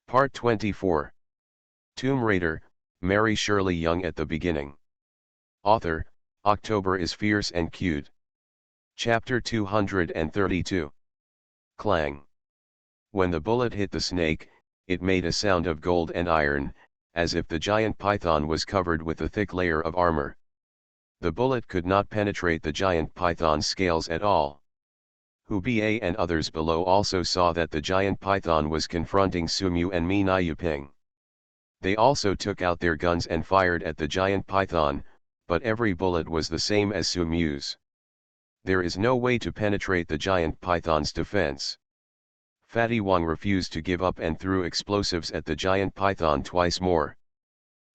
Part 24. Tomb Raider, Mary Shirley Young at the beginning. Author, October is fierce and cute. Chapter 232. Clang. When the bullet hit the snake, it made a sound of gold and iron, as if the giant python was covered with a thick layer of armor. The bullet could not penetrate the giant python's scales at all. Hubei and others below also saw that the giant python was confronting Sumu and Mi Na Yuping. They also took out their guns and fired at the giant python, but every bullet was the same as Sumu's. There is no way to penetrate the giant python's defense. Fatty Wang refused to give up and threw explosives at the giant python twice more.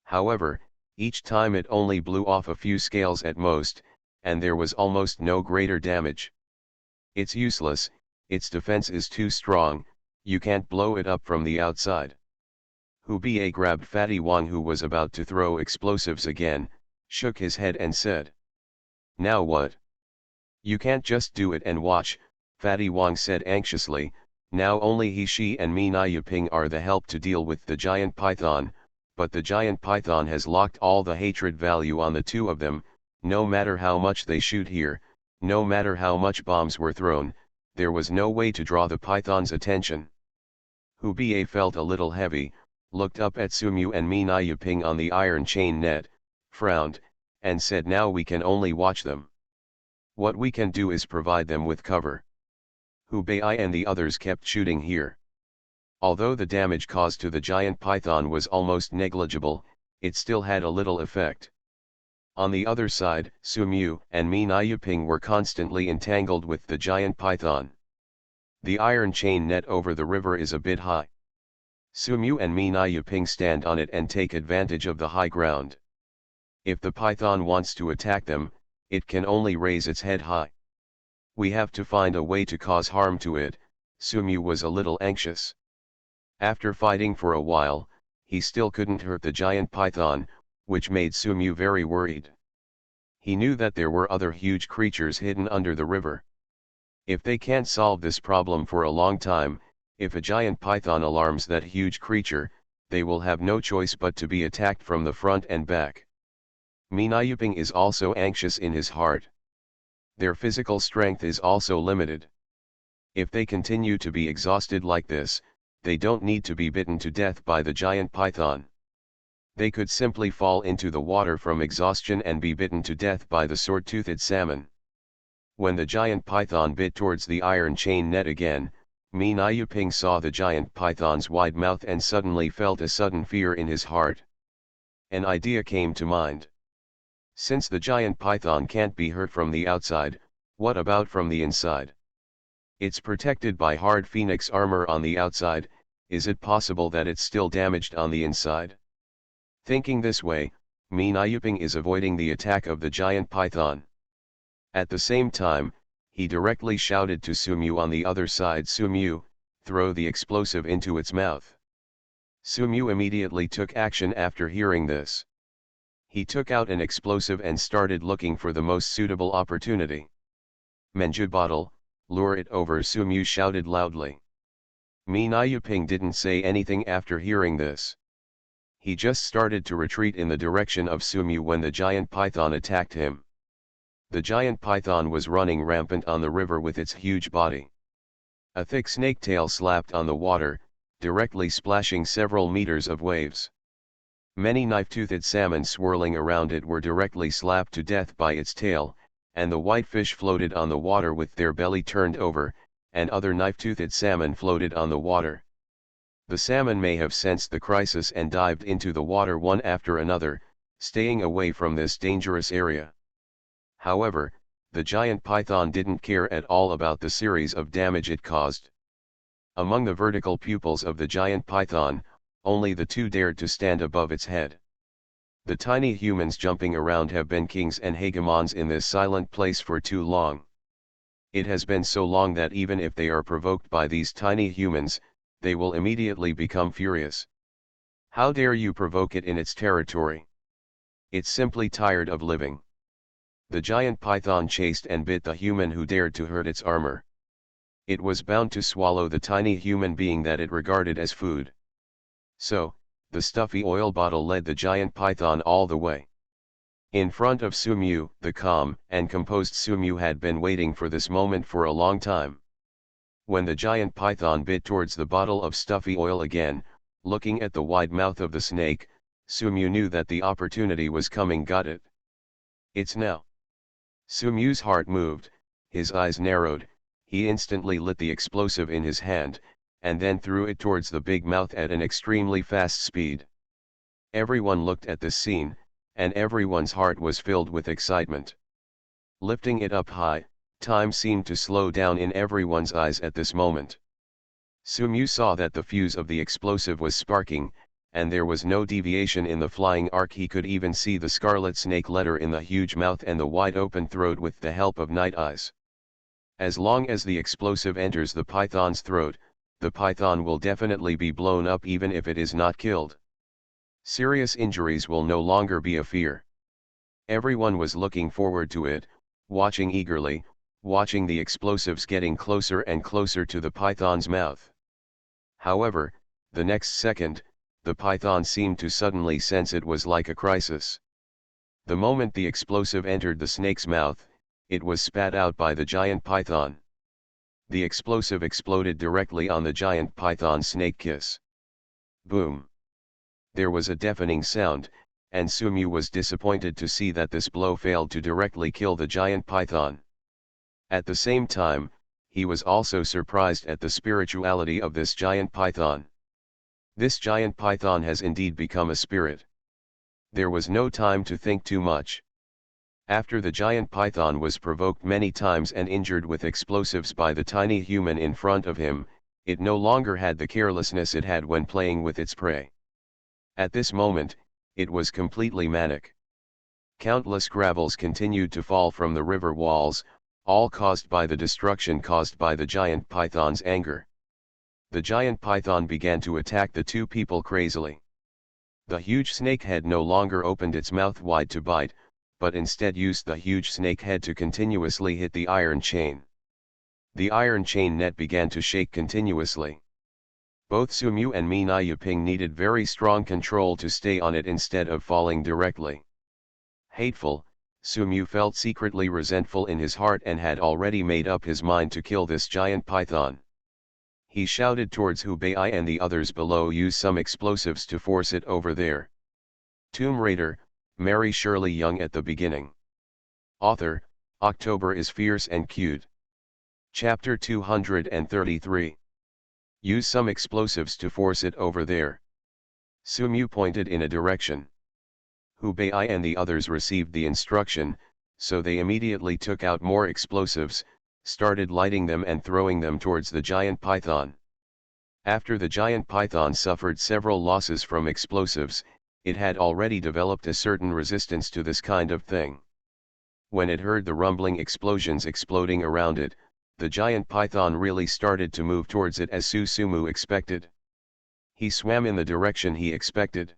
However, each time it only blew off a few scales at most, and there was almost no greater damage. It's useless, its defense is too strong, you can't blow it up from the outside. Hubei grabbed Fatty Wang, who was about to throw explosives again, shook his head and said, "Now what? You can't just do it and watch," Fatty Wang said anxiously. Now only he, she and Mi Na Yuping are the help to deal with the giant python, but the giant python has locked all the hatred value on the two of them. No matter how much they shoot here, no matter how much bombs were thrown, there was no way to draw the python's attention. Hubei felt a little heavy, looked up at Sumu and Mi Na Yuping on the iron chain net, frowned, and said, "Now we can only watch them. What we can do is provide them with cover." Hubei and the others kept shooting here. Although the damage caused to the giant python was almost negligible, it still had a little effect. On the other side, Sumu and Mi Na Yuping were constantly entangled with the giant python. The iron chain net over the river is a bit high. Sumu and Mi Na Yuping stand on it and take advantage of the high ground. If the python wants to attack them, it can only raise its head high. "We have to find a way to cause harm to it," Sumu was a little anxious. After fighting for a while, he still couldn't hurt the giant python, which made Sumu very worried. He knew that there were other huge creatures hidden under the river. If they can't solve this problem for a long time, if a giant python alarms that huge creature, they will have no choice but to be attacked from the front and back. Mi Na Yuping is also anxious in his heart. Their physical strength is also limited. If they continue to be exhausted like this, they don't need to be bitten to death by the giant python. They could simply fall into the water from exhaustion and be bitten to death by the sword-toothed salmon. When the giant python bit towards the iron chain net again, Mi Na Yuping saw the giant python's wide mouth and suddenly felt a sudden fear in his heart. An idea came to mind. Since the giant python can't be hurt from the outside, what about from the inside? It's protected by hard phoenix armor on the outside. Is it possible that it's still damaged on the inside? Thinking this way, Mi Na Yuping is avoiding the attack of the giant python. At the same time, he directly shouted to Sumu on the other side, "Sumu, throw the explosive into its mouth." Sumu immediately took action after hearing this. He took out an explosive and started looking for the most suitable opportunity. "Menju bottle, lure it over," Sumu shouted loudly. Mi Na Yuping didn't say anything after hearing this. He just started to retreat in the direction of Sumu when the giant python attacked him. The giant python was running rampant on the river with its huge body. A thick snake tail slapped on the water, directly splashing several meters of waves. Many knife-toothed salmon swirling around it were directly slapped to death by its tail, and the white fish floated on the water with their belly turned over, and other knife-toothed salmon floated on the water. The salmon may have sensed the crisis and dived into the water one after another, staying away from this dangerous area. However, the giant python didn't care at all about the series of damage it caused. Among the vertical pupils of the giant python, only the two dared to stand above its head. The tiny humans jumping around have been kings and hegemons in this silent place for too long. It has been so long that even if they are provoked by these tiny humans, they will immediately become furious. How dare you provoke it in its territory? It's simply tired of living. The giant python chased and bit the human who dared to hurt its armor. It was bound to swallow the tiny human being that it regarded as food. So, the stuffy oil bottle led the giant python all the way. In front of Sumu, the calm and composed Sumu had been waiting for this moment for a long time. When the giant python bit towards the bottle of stuffy oil again, looking at the wide mouth of the snake, Sumu knew that the opportunity was coming. Got it? It's now. Sumu's heart moved, his eyes narrowed, he instantly lit the explosive in his hand, and then threw it towards the big mouth at an extremely fast speed. Everyone looked at this scene, and everyone's heart was filled with excitement. Lifting it up high, time seemed to slow down in everyone's eyes at this moment. Sumu saw that the fuse of the explosive was sparking, and there was no deviation in the flying arc. He could even see the scarlet snake letter in the huge mouth and the wide open throat with the help of night eyes. As long as the explosive enters the python's throat, the python will definitely be blown up even if it is not killed. Serious injuries will no longer be a fear. Everyone was looking forward to it, watching eagerly, watching the explosives getting closer and closer to the python's mouth. However, the next second, the python seemed to suddenly sense it was like a crisis. The moment the explosive entered the snake's mouth, it was spat out by the giant python. The explosive exploded directly on the giant python's snake kiss. Boom! There was a deafening sound, and Sumu was disappointed to see that this blow failed to directly kill the giant python. At the same time, he was also surprised at the spirituality of this giant python. This giant python has indeed become a spirit. There was no time to think too much. After the giant python was provoked many times and injured with explosives by the tiny human in front of him, it no longer had the carelessness it had when playing with its prey. At this moment, it was completely manic. Countless gravels continued to fall from the river walls, all caused by the destruction caused by the giant python's anger. The giant python began to attack the two people crazily. The huge snake head no longer opened its mouth wide to bite, but instead used the huge snake head to continuously hit the iron chain. The iron chain net began to shake continuously. Both Sumu and Mi Nayuping needed very strong control to stay on it instead of falling directly. Hateful, Sumu felt secretly resentful in his heart and had already made up his mind to kill this giant python. He shouted towards Hubei and the others below, use some explosives to force it over there. Tomb Raider, Mary Shirley Young at the beginning. Author, October is fierce and cute. Chapter 233. Use some explosives to force it over there. Sumu pointed in a direction. Hubei and the others received the instruction, so they immediately took out more explosives, started lighting them and throwing them towards the giant python. After the giant python suffered several losses from explosives, it had already developed a certain resistance to this kind of thing. When it heard the rumbling explosions exploding around it, the giant python really started to move towards it as Sumu expected. He swam in the direction he expected.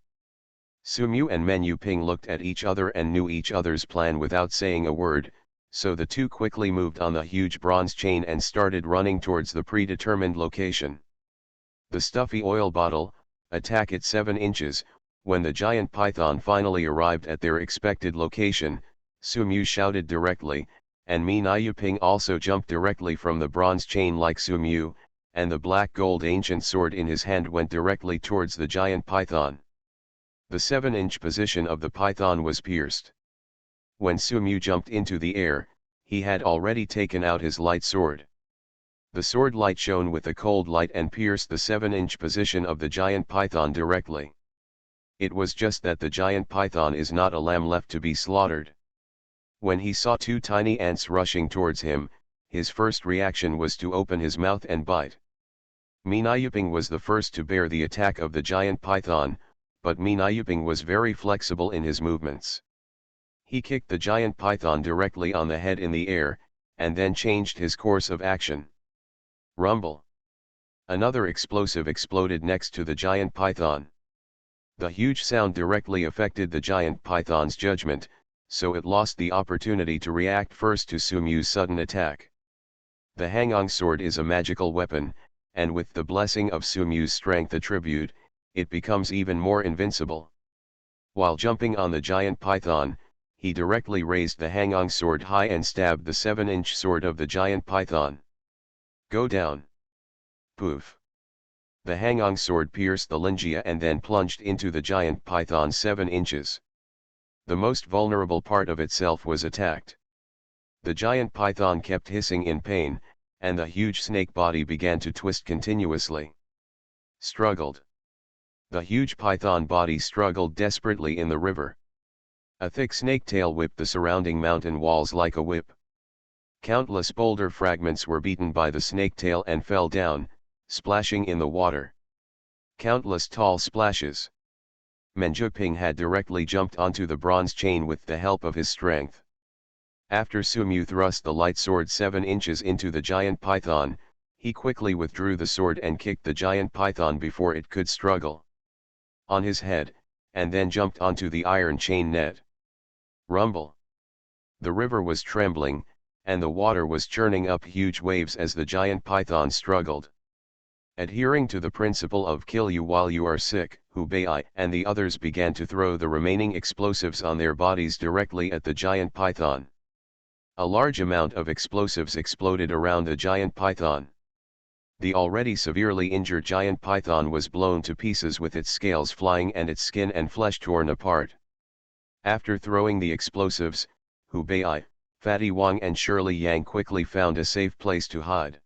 Sumu and Menyu-ping looked at each other and knew each other's plan without saying a word, so the two quickly moved on the huge bronze chain and started running towards the predetermined location. The stuffy oil bottle, attack at 7 inches, when the giant python finally arrived at their expected location, Sumu shouted directly, and Mi Nayuping also jumped directly from the bronze chain like Sumu, and the black gold ancient sword in his hand went directly towards the giant python. The 7-inch position of the python was pierced. When Sumu jumped into the air, he had already taken out his light sword. The sword light shone with a cold light and pierced the 7-inch position of the giant python directly. It was just that the giant python is not a lamb left to be slaughtered. When he saw two tiny ants rushing towards him, his first reaction was to open his mouth and bite. Mi Nayuping was the first to bear the attack of the giant python, but Mi Nayuping was very flexible in his movements. He kicked the giant python directly on the head in the air, and then changed his course of action. Rumble. Another explosive exploded next to the giant python. The huge sound directly affected the giant python's judgment, so it lost the opportunity to react first to Sumu's sudden attack. The Hangong sword is a magical weapon, and with the blessing of Sumu's strength attribute, it becomes even more invincible. While jumping on the giant python, he directly raised the hanging sword high and stabbed the 7-inch sword of the giant python. Go down. Poof. The hanging sword pierced the lingia and then plunged into the giant python 7 inches. The most vulnerable part of itself was attacked. The giant python kept hissing in pain, and the huge snake body began to twist continuously. Struggled. The huge python body struggled desperately in the river. A thick snake tail whipped the surrounding mountain walls like a whip. Countless boulder fragments were beaten by the snake tail and fell down, splashing in the water. Countless tall splashes. Menjuping had directly jumped onto the bronze chain with the help of his strength. After Sumu thrust the light sword 7 inches into the giant python, he quickly withdrew the sword and kicked the giant python before it could struggle on his head, and then jumped onto the iron chain net. Rumble. The river was trembling, and the water was churning up huge waves as the giant python struggled. Adhering to the principle of kill you while you are sick, Hubei and the others began to throw the remaining explosives on their bodies directly at the giant python. A large amount of explosives exploded around the giant python. The already severely injured giant python was blown to pieces with its scales flying and its skin and flesh torn apart. After throwing the explosives, Hubei, Fatty Wang and Shirley Yang quickly found a safe place to hide.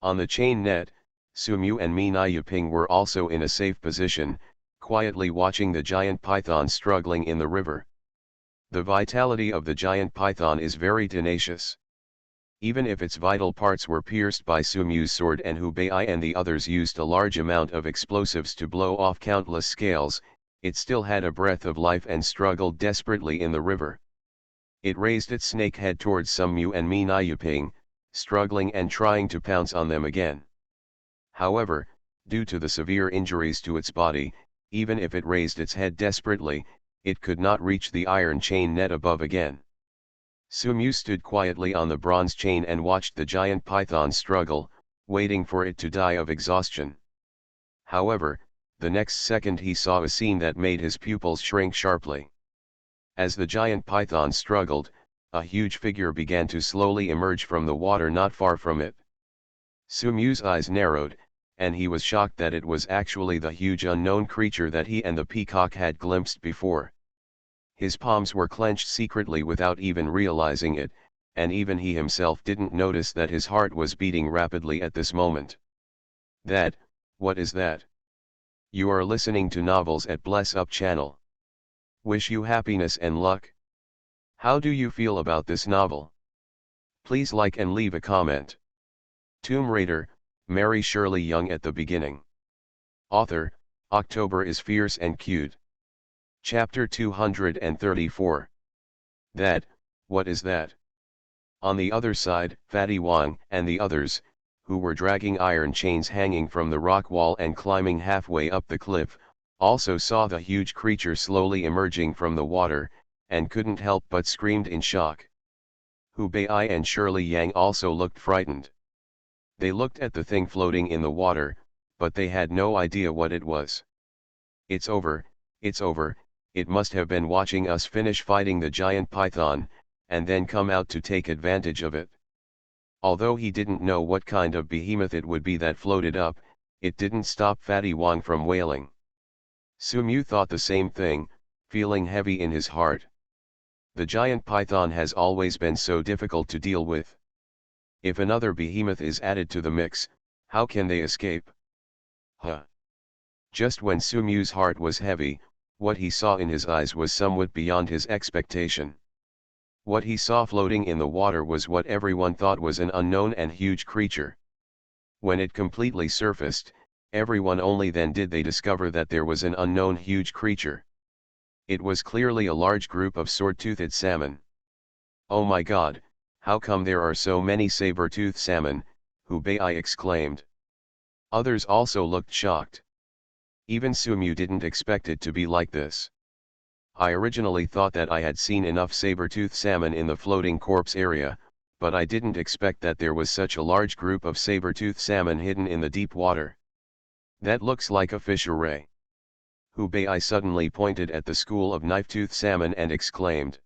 On the chain net, Sumu and Mina Yuping were also in a safe position, quietly watching the giant python struggling in the river. The vitality of the giant python is very tenacious. Even if its vital parts were pierced by Sumu's sword and Hubei and the others used a large amount of explosives to blow off countless scales, it still had a breath of life and struggled desperately in the river. It raised its snake head towards Sumu and Mina Yuping, struggling and trying to pounce on them again. However, due to the severe injuries to its body, even if it raised its head desperately, it could not reach the iron chain net above again. Sumu stood quietly on the bronze chain and watched the giant python struggle, waiting for it to die of exhaustion. However, the next second he saw a scene that made his pupils shrink sharply. As the giant python struggled, a huge figure began to slowly emerge from the water not far from it. Sumu's eyes narrowed, and he was shocked that it was actually the huge unknown creature that he and the peacock had glimpsed before. His palms were clenched secretly without even realizing it, and even he himself didn't notice that his heart was beating rapidly at this moment. What is that? You are listening to Novels at Bless Up channel. Wish you happiness and luck. How do you feel about this novel? Please like and leave a comment. Tomb Raider, Mary Shirley Young at the beginning. Author, October is fierce and cute. Chapter 234. What is that? On the other side, Fatty Wang and the others, who were dragging iron chains hanging from the rock wall and climbing halfway up the cliff, also saw the huge creature slowly emerging from the water, and couldn't help but screamed in shock. Hubei and Shirley Yang also looked frightened. They looked at the thing floating in the water, but they had no idea what it was. It's over, it must have been watching us finish fighting the giant python, and then come out to take advantage of it. Although he didn't know what kind of behemoth it would be that floated up, it didn't stop Fatty Wang from wailing. Sumu thought the same thing, feeling heavy in his heart. The giant python has always been so difficult to deal with. If another behemoth is added to the mix, how can they escape? Just when Sumu's heart was heavy, what he saw in his eyes was somewhat beyond his expectation. What he saw floating in the water was what everyone thought was an unknown and huge creature. When it completely surfaced, everyone only then did they discover that there was an unknown huge creature. It was clearly a large group of sword-toothed salmon. Oh my god, how come there are so many saber-toothed salmon? Hubei exclaimed. Others also looked shocked. Even Sumu didn't expect it to be like this. I originally thought that I had seen enough saber-toothed salmon in the floating corpse area, but I didn't expect that there was such a large group of saber-toothed salmon hidden in the deep water. That looks like a fish array. Hubei suddenly pointed at the school of knife-toothed salmon and exclaimed.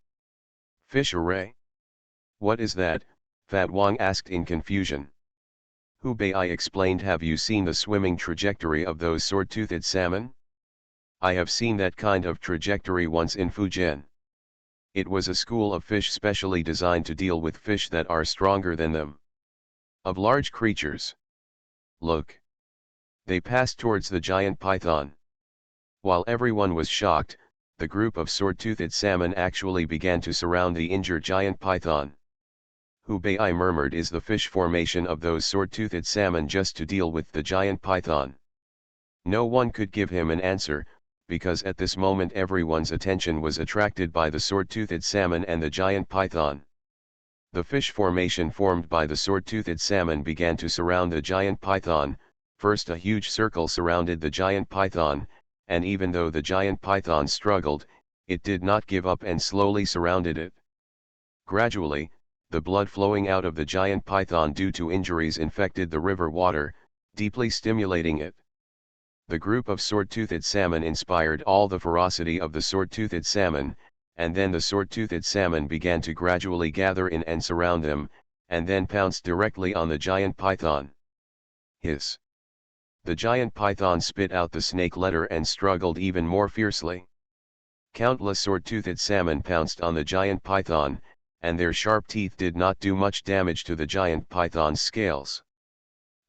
Fish array? What is that? Fat Wang asked in confusion. Hubei explained. Have you seen the swimming trajectory of those sword-toothed salmon? I have seen that kind of trajectory once in Fujian. It was a school of fish specially designed to deal with fish that are stronger than them. Of large creatures. Look. They passed towards the giant python. While everyone was shocked, the group of sword-toothed salmon actually began to surround the injured giant python. Hubei murmured. Is the fish formation of those sword-toothed salmon just to deal with the giant python? No one could give him an answer, because at this moment everyone's attention was attracted by the sword-toothed salmon and the giant python. The fish formation formed by the sword-toothed salmon began to surround the giant python. First a huge circle surrounded the giant python, and even though the giant python struggled, it did not give up and slowly surrounded it. Gradually, the blood flowing out of the giant python due to injuries infected the river water, deeply stimulating it. The group of sword-toothed salmon inspired all the ferocity of the sword-toothed salmon, and then the sword-toothed salmon began to gradually gather in and surround them, and then pounced directly on the giant python. Hiss! The giant python spit out the snake letter and struggled even more fiercely. Countless sword-toothed salmon pounced on the giant python, and their sharp teeth did not do much damage to the giant python's scales.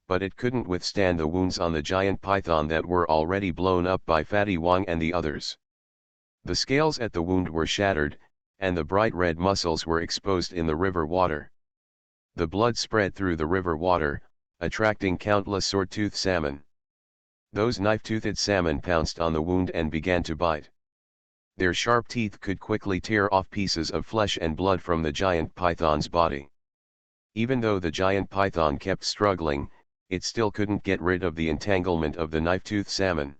But it couldn't withstand the wounds on the giant python that were already blown up by Fatty Wang and the others. The scales at the wound were shattered, and the bright red muscles were exposed in the river water. The blood spread through the river water, attracting countless sword-toothed salmon. Those knife-toothed salmon pounced on the wound and began to bite. Their sharp teeth could quickly tear off pieces of flesh and blood from the giant python's body. Even though the giant python kept struggling, it still couldn't get rid of the entanglement of the knife-toothed salmon.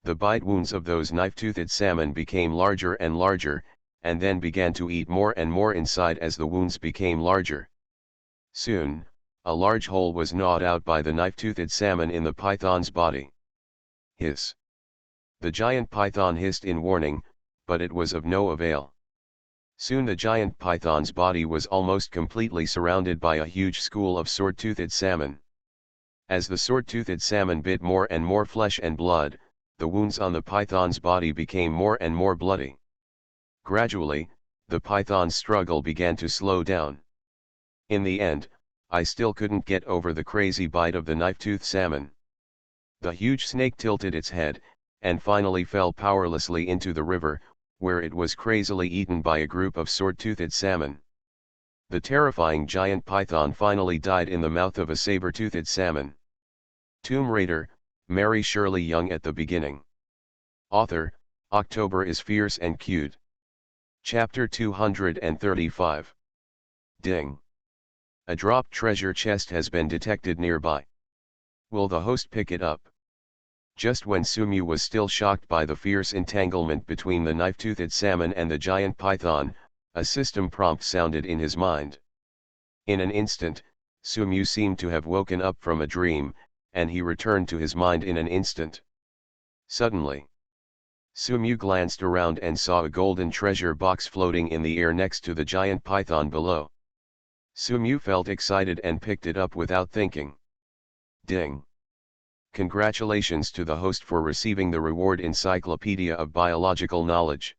The bite wounds of those knife-toothed salmon became larger and larger, and then began to eat more and more inside as the wounds became larger. Soon, a large hole was gnawed out by the knife-toothed salmon in the python's body. Hiss! The giant python hissed in warning, but it was of no avail. Soon the giant python's body was almost completely surrounded by a huge school of sword-toothed salmon. As the sword-toothed salmon bit more and more flesh and blood, the wounds on the python's body became more and more bloody. Gradually, the python's struggle began to slow down. In the end, I still couldn't get over the crazy bite of the knife-toothed salmon. The huge snake tilted its head, and finally fell powerlessly into the river, where it was crazily eaten by a group of sword-toothed salmon. The terrifying giant python finally died in the mouth of a saber-toothed salmon. Tomb Raider, Mary Shirley Young at the beginning. Author, October is fierce and cute. Chapter 235. Ding! A dropped treasure chest has been detected nearby. Will the host pick it up? Just when Sumu was still shocked by the fierce entanglement between the knife-toothed salmon and the giant python, a system prompt sounded in his mind. In an instant, Sumu seemed to have woken up from a dream, and he returned to his mind in an instant. Suddenly, Sumu glanced around and saw a golden treasure box floating in the air next to the giant python below. Sumu felt excited and picked it up without thinking. Ding! Congratulations to the host for receiving the reward Encyclopedia of Biological Knowledge.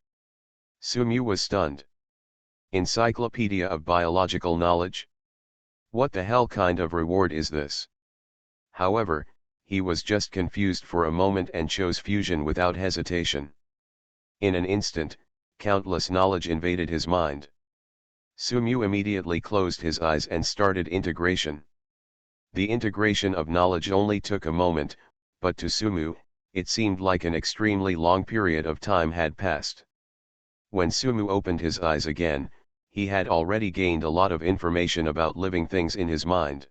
Sumu was stunned. Encyclopedia of Biological Knowledge? What the hell kind of reward is this? However, he was just confused for a moment and chose fusion without hesitation. In an instant, countless knowledge invaded his mind. Sumu immediately closed his eyes and started integration. The integration of knowledge only took a moment, but to Sumu, it seemed like an extremely long period of time had passed. When Sumu opened his eyes again, he had already gained a lot of information about living things in his mind.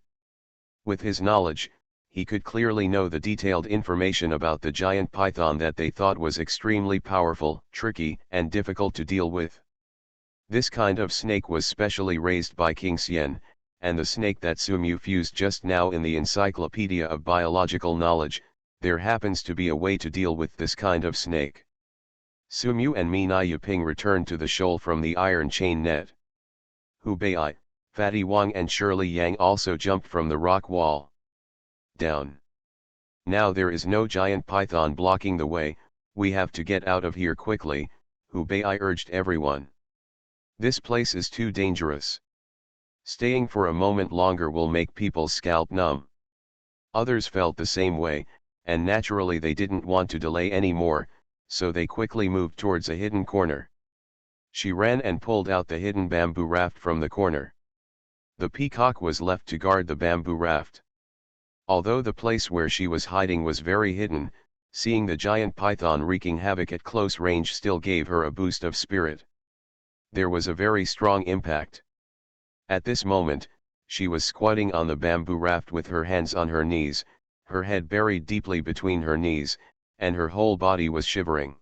With his knowledge, he could clearly know the detailed information about the giant python that they thought was extremely powerful, tricky, and difficult to deal with. This kind of snake was specially raised by King Xian, and the snake that Sumu fused just now in the Encyclopedia of Biological Knowledge, There happens to be a way to deal with this kind of snake. Sumu and Mi Na Yuping returned to the shoal from the iron chain net. Hu Bei, Fatty Wang and Shirley Yang also jumped from the rock wall. Down. Now there is no giant python blocking the way, we have to get out of here quickly, Hu Bei urged everyone. This place is too dangerous. Staying for a moment longer will make people's scalp numb. Others felt the same way, and naturally they didn't want to delay any more, so they quickly moved towards a hidden corner. She ran and pulled out the hidden bamboo raft from the corner. The peacock was left to guard the bamboo raft. Although the place where she was hiding was very hidden, seeing the giant python wreaking havoc at close range still gave her a boost of spirit. There was a very strong impact. At this moment, she was squatting on the bamboo raft with her hands on her knees, her head buried deeply between her knees, and her whole body was shivering.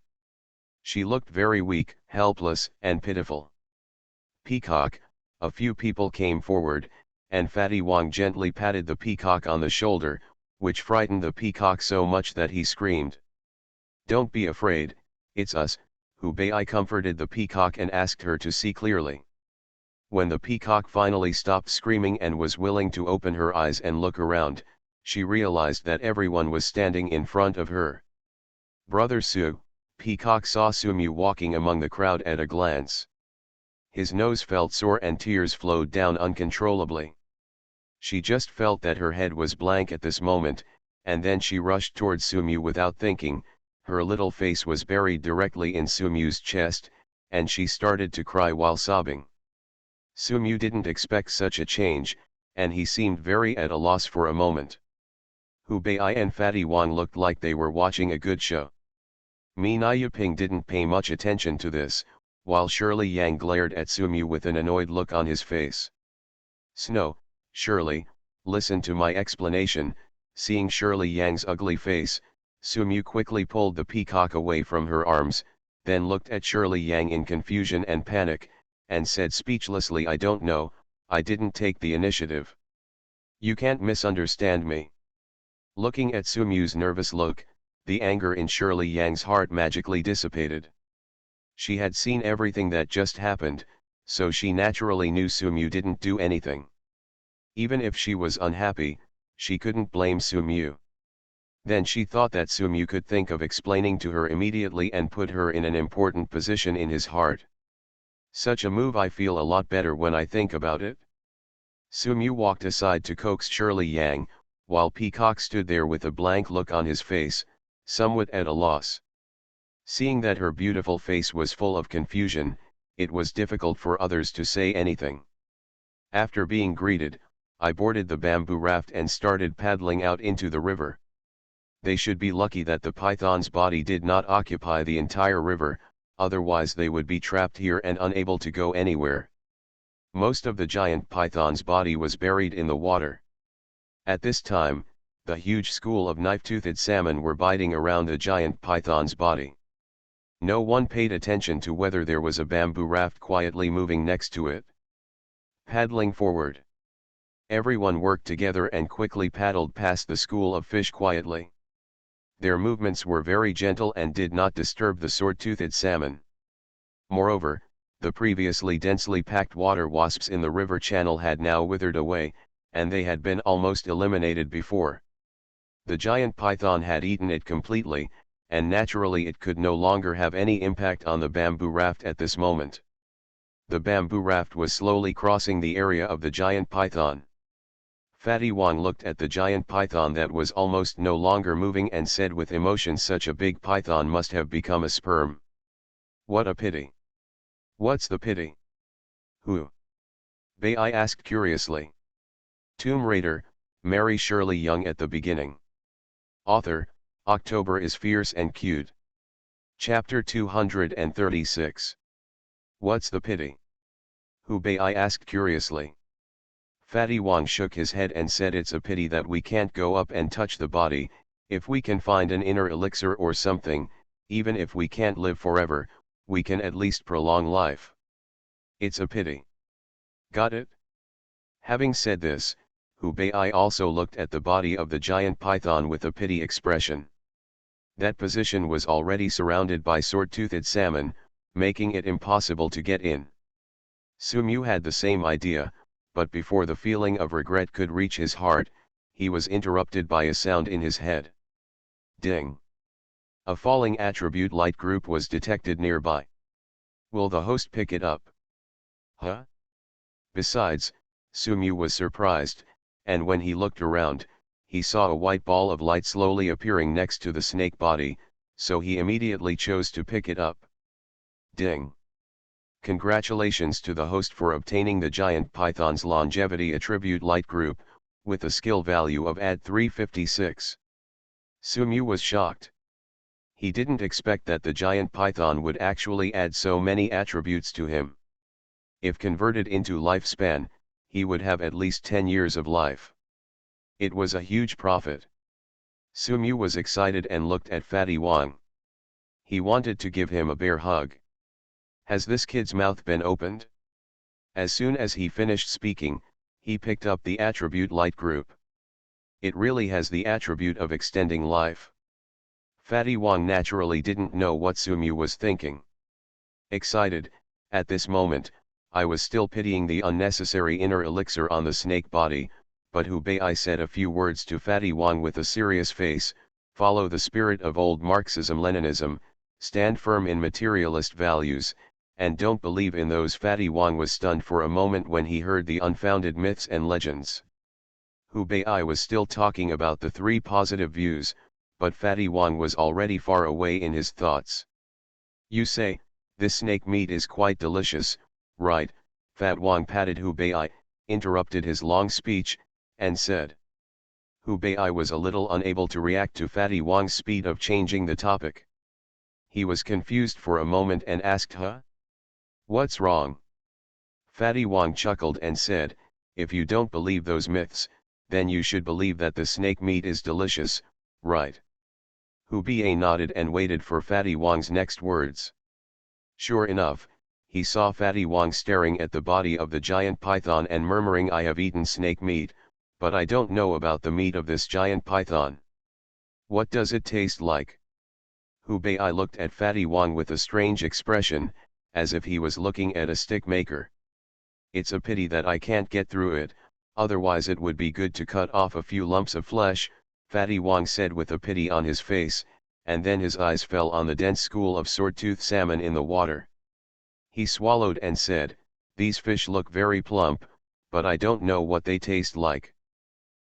She looked very weak, helpless, and pitiful. Peacock, a few people came forward, and Fatty Wang gently patted the peacock on the shoulder, which frightened the peacock so much that he screamed. "Don't be afraid, it's us," Hu Bei comforted the peacock and asked her to see clearly. When the peacock finally stopped screaming and was willing to open her eyes and look around, she realized that everyone was standing in front of her. "Brother Su," Peacock saw Sumu walking among the crowd at a glance. His nose felt sore and tears flowed down uncontrollably. She just felt that her head was blank at this moment, and then she rushed towards Sumu without thinking. Her little face was buried directly in Sumu's chest, and she started to cry while sobbing. Sumu didn't expect such a change, and he seemed very at a loss for a moment. Hu Bei and Fatty Wang looked like they were watching a good show. Mi Na Yuping didn't pay much attention to this, while Shirley Yang glared at Sumu with an annoyed look on his face. "Snow, Shirley, listen to my explanation." Seeing Shirley Yang's ugly face, Sumu quickly pulled the peacock away from her arms, then looked at Shirley Yang in confusion and panic, and said speechlessly, "I don't know, I didn't take the initiative. You can't misunderstand me." Looking at Sumu's nervous look, the anger in Shirley Yang's heart magically dissipated. She had seen everything that just happened, so she naturally knew Sumu didn't do anything. Even if she was unhappy, she couldn't blame Sumu. Then she thought that Sumu could think of explaining to her immediately and put her in an important position in his heart. Such a move, I feel a lot better when I think about it. Sumu walked aside to coax Shirley Yang, while Peacock stood there with a blank look on his face, somewhat at a loss. Seeing that her beautiful face was full of confusion, it was difficult for others to say anything. After being greeted, I boarded the bamboo raft and started paddling out into the river. They should be lucky that the python's body did not occupy the entire river, otherwise they would be trapped here and unable to go anywhere. Most of the giant python's body was buried in the water. At this time, the huge school of knife-toothed salmon were biting around the giant python's body. No one paid attention to whether there was a bamboo raft quietly moving next to it. Paddling forward. Everyone worked together and quickly paddled past the school of fish quietly. Their movements were very gentle and did not disturb the sword-toothed salmon. Moreover, the previously densely packed water wasps in the river channel had now withered away, and they had been almost eliminated before. The giant python had eaten it completely, and naturally it could no longer have any impact on the bamboo raft at this moment. The bamboo raft was slowly crossing the area of the giant python. Fatty Wang looked at the giant python that was almost no longer moving and said with emotion, "Such a big python must have become a sperm. What a pity." "What's the pity?" "Who?" Bei asked curiously. Tomb Raider, Mary Shirley Young at the beginning. Author, October is fierce and cute. Chapter 236. What's the pity? Hu Bei asked curiously. Fatty Wang shook his head and said, "It's a pity that we can't go up and touch the body. If we can find an inner elixir or something, even if we can't live forever, we can at least prolong life. It's a pity." Got it? Having said this, Hubei also looked at the body of the giant python with a pity expression. That position was already surrounded by sword-toothed salmon, making it impossible to get in. Sumu had the same idea, but before the feeling of regret could reach his heart, he was interrupted by a sound in his head. Ding! A falling attribute light group was detected nearby. Will the host pick it up? Huh? Besides, Sumu was surprised, and when he looked around, he saw a white ball of light slowly appearing next to the snake body, so he immediately chose to pick it up. Ding! Congratulations to the host for obtaining the giant python's longevity attribute light group, with a skill value of add 356. Sumu was shocked. He didn't expect that the giant python would actually add so many attributes to him. If converted into lifespan, he would have at least 10 years of life. It was a huge profit. Sumu was excited and looked at Fatty Wang. He wanted to give him a bear hug. Has this kid's mouth been opened? As soon as he finished speaking, he picked up the attribute light group. It really has the attribute of extending life. Fatty Wang naturally didn't know what Sumu was thinking. Excited, at this moment, I was still pitying the unnecessary inner elixir on the snake body, but Hubei said a few words to Fatty Wang with a serious face: follow the spirit of old Marxism-Leninism, stand firm in materialist values, and don't believe in those. Fatty Wang was stunned for a moment when he heard the unfounded myths and legends. Hubei was still talking about the 3 positive views, but Fatty Wang was already far away in his thoughts. You say, this snake meat is quite delicious, right? Fat Wang patted Hubei, interrupted his long speech, and said. Hubei was a little unable to react to Fatty Wang's speed of changing the topic. He was confused for a moment and asked, huh? What's wrong? Fatty Wang chuckled and said, if you don't believe those myths, then you should believe that the snake meat is delicious, right? Hubei nodded and waited for Fatty Wang's next words. Sure enough, he saw Fatty Wang staring at the body of the giant python and murmuring, I have eaten snake meat, but I don't know about the meat of this giant python. What does it taste like? Hubei looked at Fatty Wang with a strange expression, as if he was looking at a stick maker. It's a pity that I can't get through it, otherwise it would be good to cut off a few lumps of flesh, Fatty Wang said with a pity on his face, and then his eyes fell on the dense school of sword-tooth salmon in the water. He swallowed and said, these fish look very plump, but I don't know what they taste like.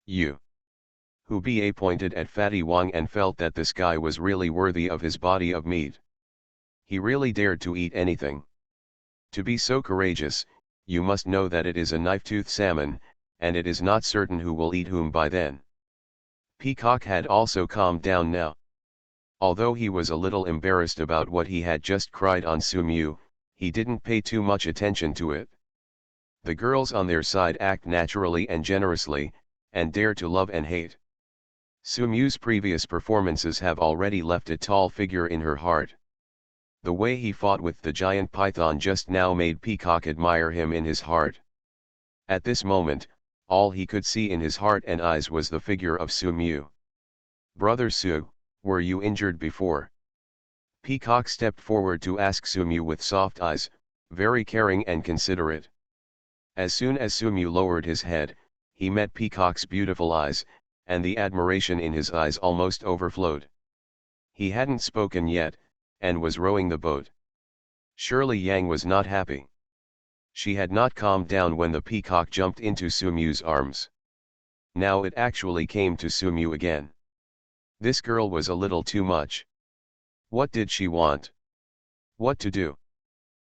You. Hubei pointed at Fatty Wang and felt that this guy was really worthy of his body of meat. He really dared to eat anything. To be so courageous, you must know that it is a knife-toothed salmon, and it is not certain who will eat whom by then. Peacock had also calmed down now. Although he was a little embarrassed about what he had just cried on Sumu, he didn't pay too much attention to it. The girls on their side act naturally and generously, and dare to love and hate. Sumu's previous performances have already left a tall figure in her heart. The way he fought with the giant python just now made Peacock admire him in his heart. At this moment, all he could see in his heart and eyes was the figure of Sumu. Brother Su, were you injured before? Peacock stepped forward to ask Sumu with soft eyes, very caring and considerate. As soon as Sumu lowered his head, he met Peacock's beautiful eyes, and the admiration in his eyes almost overflowed. He hadn't spoken yet, and was rowing the boat. Shirley Yang was not happy. She had not calmed down when the peacock jumped into Sumu's arms. Now it actually came to Sumu again. This girl was a little too much. What did she want? What to do?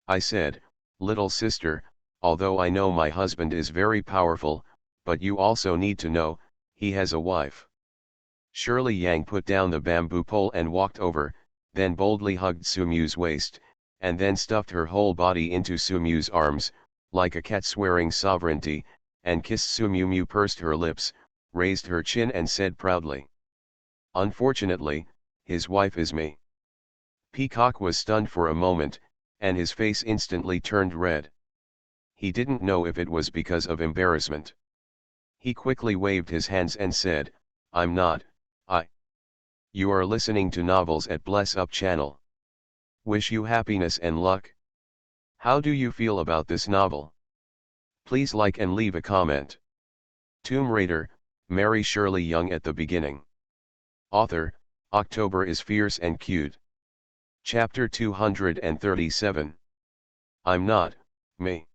I said, little sister, although I know my husband is very powerful, but you also need to know, he has a wife. Shirley Yang put down the bamboo pole and walked over, then boldly hugged Sumu's waist, and then stuffed her whole body into Sumu's arms, like a cat swearing sovereignty, and kissed Sumu. Pursed her lips, raised her chin and said proudly. Unfortunately, his wife is me. Peacock was stunned for a moment, and his face instantly turned red. He didn't know if it was because of embarrassment. He quickly waved his hands and said, I'm not, I. You are listening to novels at Bless Up channel. Wish you happiness and luck. How do you feel about this novel? Please like and leave a comment. Tomb Raider, Mary Shirley Young at the beginning. Author, October is fierce and cute. Chapter 237. I'm not, me.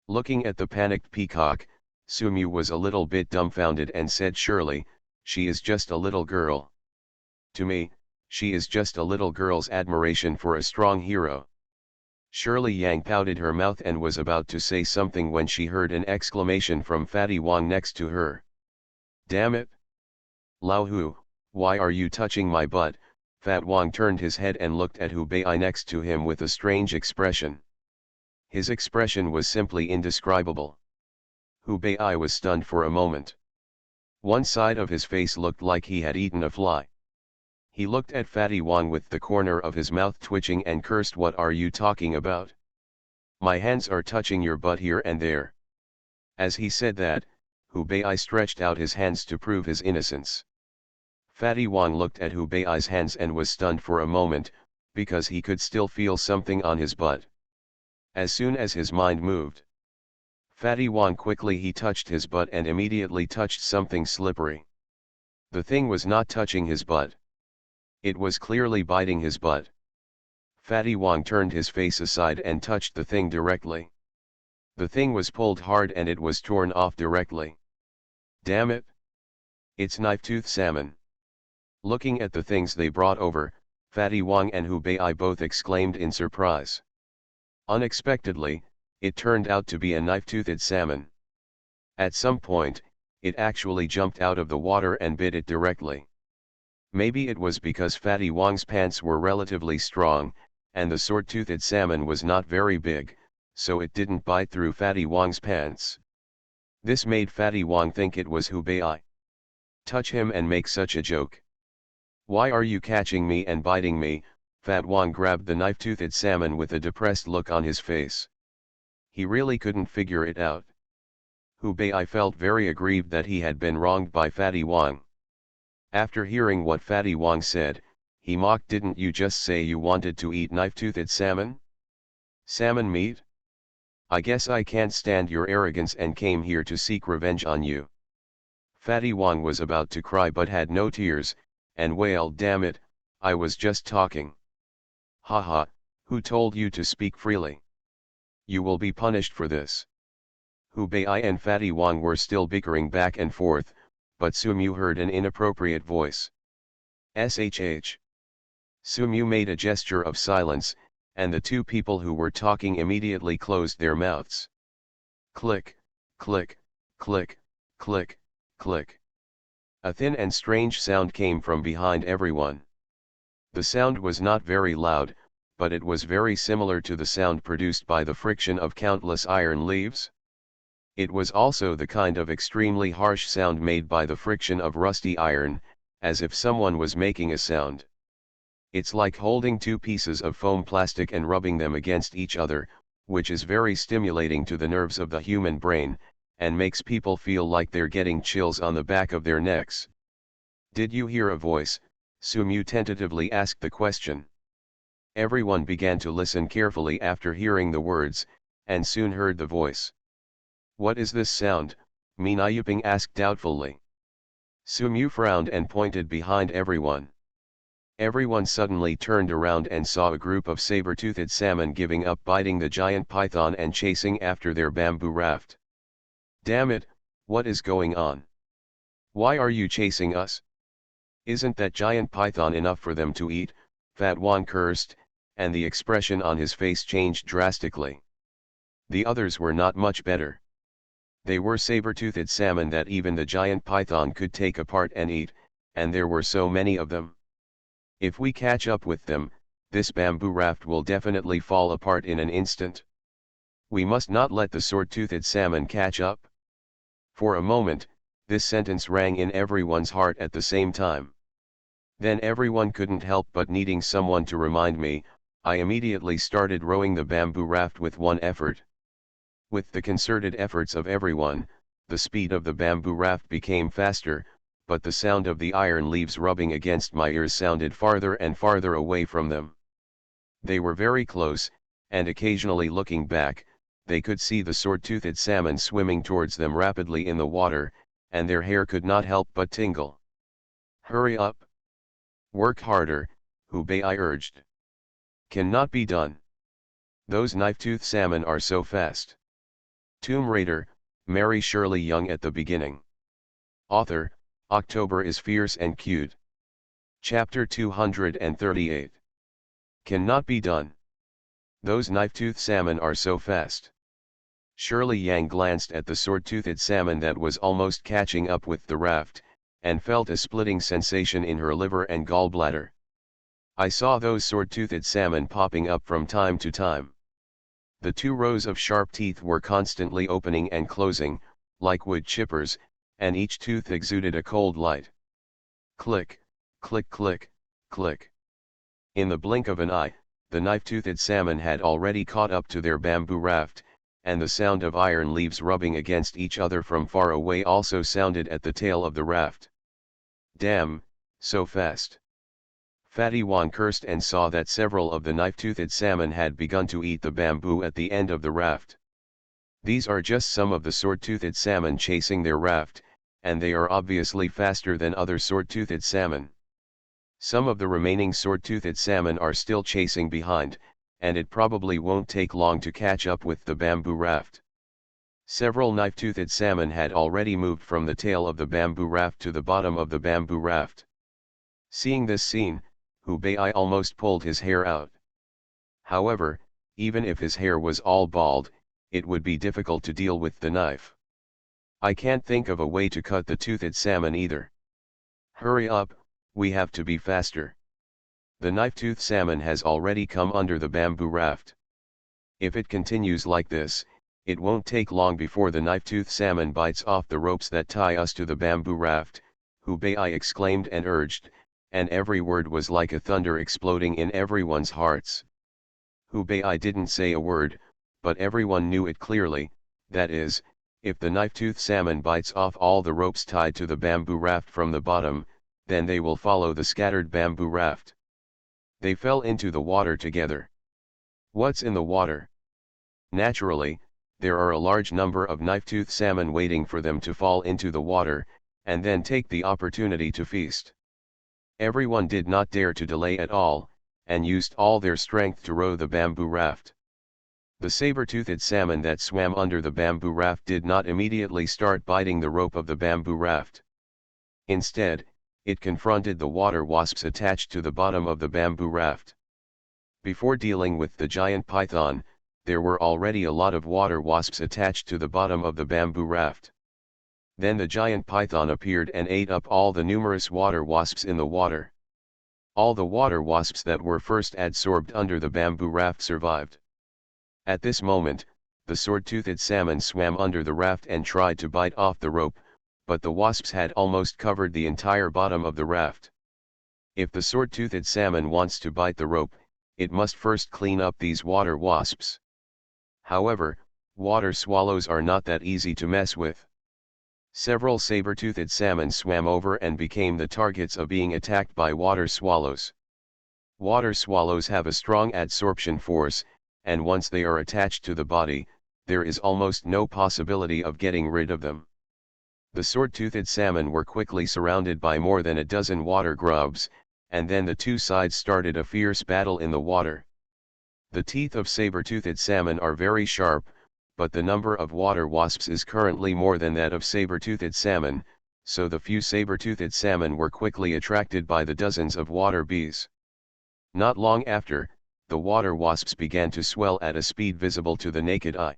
Looking at the panicked peacock, Sumu was a little bit dumbfounded and said, Shirley, she is just a little girl. To me, she is just a little girl's admiration for a strong hero. Shirley Yang pouted her mouth and was about to say something when she heard an exclamation from Fatty Wong next to her. Damn it! Lao Hu, why are you touching my butt? Fat Wong turned his head and looked at Hu Bei next to him with a strange expression. His expression was simply indescribable. Hu Bei was stunned for a moment. One side of his face looked like he had eaten a fly. He looked at Fatty Wong with the corner of his mouth twitching and cursed, what are you talking about? My hands are touching your butt here and there. As he said that, Hu Bei stretched out his hands to prove his innocence. Fatty Wong looked at Hu Bei's hands and was stunned for a moment, because he could still feel something on his butt. As soon as his mind moved, Fatty Wong quickly he touched his butt and immediately touched something slippery. The thing was not touching his butt. It was clearly biting his butt. Fatty Wong turned his face aside and touched the thing directly. The thing was pulled hard and it was torn off directly. Damn it! It's knife-tooth salmon. Looking at the things they brought over, Fatty Wong and Hu Bei both exclaimed in surprise. Unexpectedly, it turned out to be a knife-toothed salmon. At some point, it actually jumped out of the water and bit it directly. Maybe it was because Fatty Wong's pants were relatively strong, and the sword-toothed salmon was not very big, so it didn't bite through Fatty Wong's pants. This made Fatty Wong think it was Hu Bei. Touch him and make such a joke. Why are you catching me and biting me? Fat Wong grabbed the knife-toothed salmon with a depressed look on his face. He really couldn't figure it out. Hu Bei felt very aggrieved that he had been wronged by Fatty Wong. After hearing what Fatty Wong said, he mocked, didn't you just say you wanted to eat knife-toothed salmon? Salmon meat? I guess I can't stand your arrogance and came here to seek revenge on you. Fatty Wong was about to cry but had no tears, and wailed, damn it, I was just talking. Haha, who told you to speak freely? You will be punished for this. Hu Bei and Fatty Wong were still bickering back and forth, but Sumu heard an inappropriate voice. SHH. Sumu made a gesture of silence, and the two people who were talking immediately closed their mouths. Click, click, click, click, click. A thin and strange sound came from behind everyone. The sound was not very loud, but it was very similar to the sound produced by the friction of countless iron leaves. It was also the kind of extremely harsh sound made by the friction of rusty iron, as if someone was making a sound. It's like holding two pieces of foam plastic and rubbing them against each other, which is very stimulating to the nerves of the human brain, and makes people feel like they're getting chills on the back of their necks. Did you hear a voice? Sumu tentatively asked the question. Everyone began to listen carefully after hearing the words, and soon heard the voice. What is this sound? Mina Yuping asked doubtfully. Sumu frowned and pointed behind everyone. Everyone suddenly turned around and saw a group of saber-toothed salmon giving up biting the giant python and chasing after their bamboo raft. Damn it, what is going on? Why are you chasing us? Isn't that giant python enough for them to eat? Fat Wong cursed, and the expression on his face changed drastically. The others were not much better. They were saber-toothed salmon that even the giant python could take apart and eat, and there were so many of them. If we catch up with them, this bamboo raft will definitely fall apart in an instant. We must not let the sword-toothed salmon catch up. For a moment, this sentence rang in everyone's heart at the same time. Then everyone couldn't help but needing someone to remind me. I immediately started rowing the bamboo raft with one effort. With the concerted efforts of everyone, the speed of the bamboo raft became faster, but the sound of the iron leaves rubbing against my ears sounded farther and farther away from them. They were very close, and occasionally looking back, they could see the sword-toothed salmon swimming towards them rapidly in the water, and their hair could not help but tingle. "Hurry up! Work harder," Hubei urged. "Cannot be done. Those knife-toothed salmon are so fast." Tomb Raider, Mary Shirley Young at the beginning. Author, October is fierce and cute. Chapter 238. Cannot be done. Those knife-toothed salmon are so fast. Shirley Yang glanced at the sword-toothed salmon that was almost catching up with the raft, and felt a splitting sensation in her liver and gallbladder. "I saw those sword-toothed salmon popping up from time to time. The 2 rows of sharp teeth were constantly opening and closing, like wood chippers, and each tooth exuded a cold light. Click, click, click, click. In the blink of an eye, the knife-toothed salmon had already caught up to their bamboo raft, and the sound of iron leaves rubbing against each other from far away also sounded at the tail of the raft. Damn, so fast. Fatty Wan cursed and saw that several of the knife-toothed salmon had begun to eat the bamboo at the end of the raft. These are just some of the sword-toothed salmon chasing their raft, and they are obviously faster than other sword-toothed salmon. Some of the remaining sword-toothed salmon are still chasing behind, and it probably won't take long to catch up with the bamboo raft. Several knife-toothed salmon had already moved from the tail of the bamboo raft to the bottom of the bamboo raft. Seeing this scene, Hubei almost pulled his hair out. However, even if his hair was all bald, it would be difficult to deal with the knife. "I can't think of a way to cut the toothed salmon either. Hurry up, we have to be faster. The knife-toothed salmon has already come under the bamboo raft. If it continues like this, it won't take long before the knife-toothed salmon bites off the ropes that tie us to the bamboo raft," Hubei exclaimed and urged, and every word was like a thunder exploding in everyone's hearts. Hubei didn't say a word, but everyone knew it clearly, that is, if the knife-toothed salmon bites off all the ropes tied to the bamboo raft from the bottom, then they will follow the scattered bamboo raft. They fell into the water together. What's in the water? Naturally, there are a large number of knife-toothed salmon waiting for them to fall into the water, and then take the opportunity to feast. Everyone did not dare to delay at all, and used all their strength to row the bamboo raft. The saber-toothed salmon that swam under the bamboo raft did not immediately start biting the rope of the bamboo raft. Instead, it confronted the water wasps attached to the bottom of the bamboo raft. Before dealing with the giant python, there were already a lot of water wasps attached to the bottom of the bamboo raft. Then the giant python appeared and ate up all the numerous water wasps in the water. All the water wasps that were first adsorbed under the bamboo raft survived. At this moment, the sword-toothed salmon swam under the raft and tried to bite off the rope, but the wasps had almost covered the entire bottom of the raft. If the sword-toothed salmon wants to bite the rope, it must first clean up these water wasps. However, water swallows are not that easy to mess with. Several saber-toothed salmon swam over and became the targets of being attacked by water swallows. Water swallows have a strong adsorption force, and once they are attached to the body, there is almost no possibility of getting rid of them. The sword-toothed salmon were quickly surrounded by more than a dozen water grubs, and then the two sides started a fierce battle in the water. The teeth of saber-toothed salmon are very sharp, but the number of water wasps is currently more than that of saber-toothed salmon, so the few saber-toothed salmon were quickly attracted by the dozens of water bees. Not long after, the water wasps began to swell at a speed visible to the naked eye.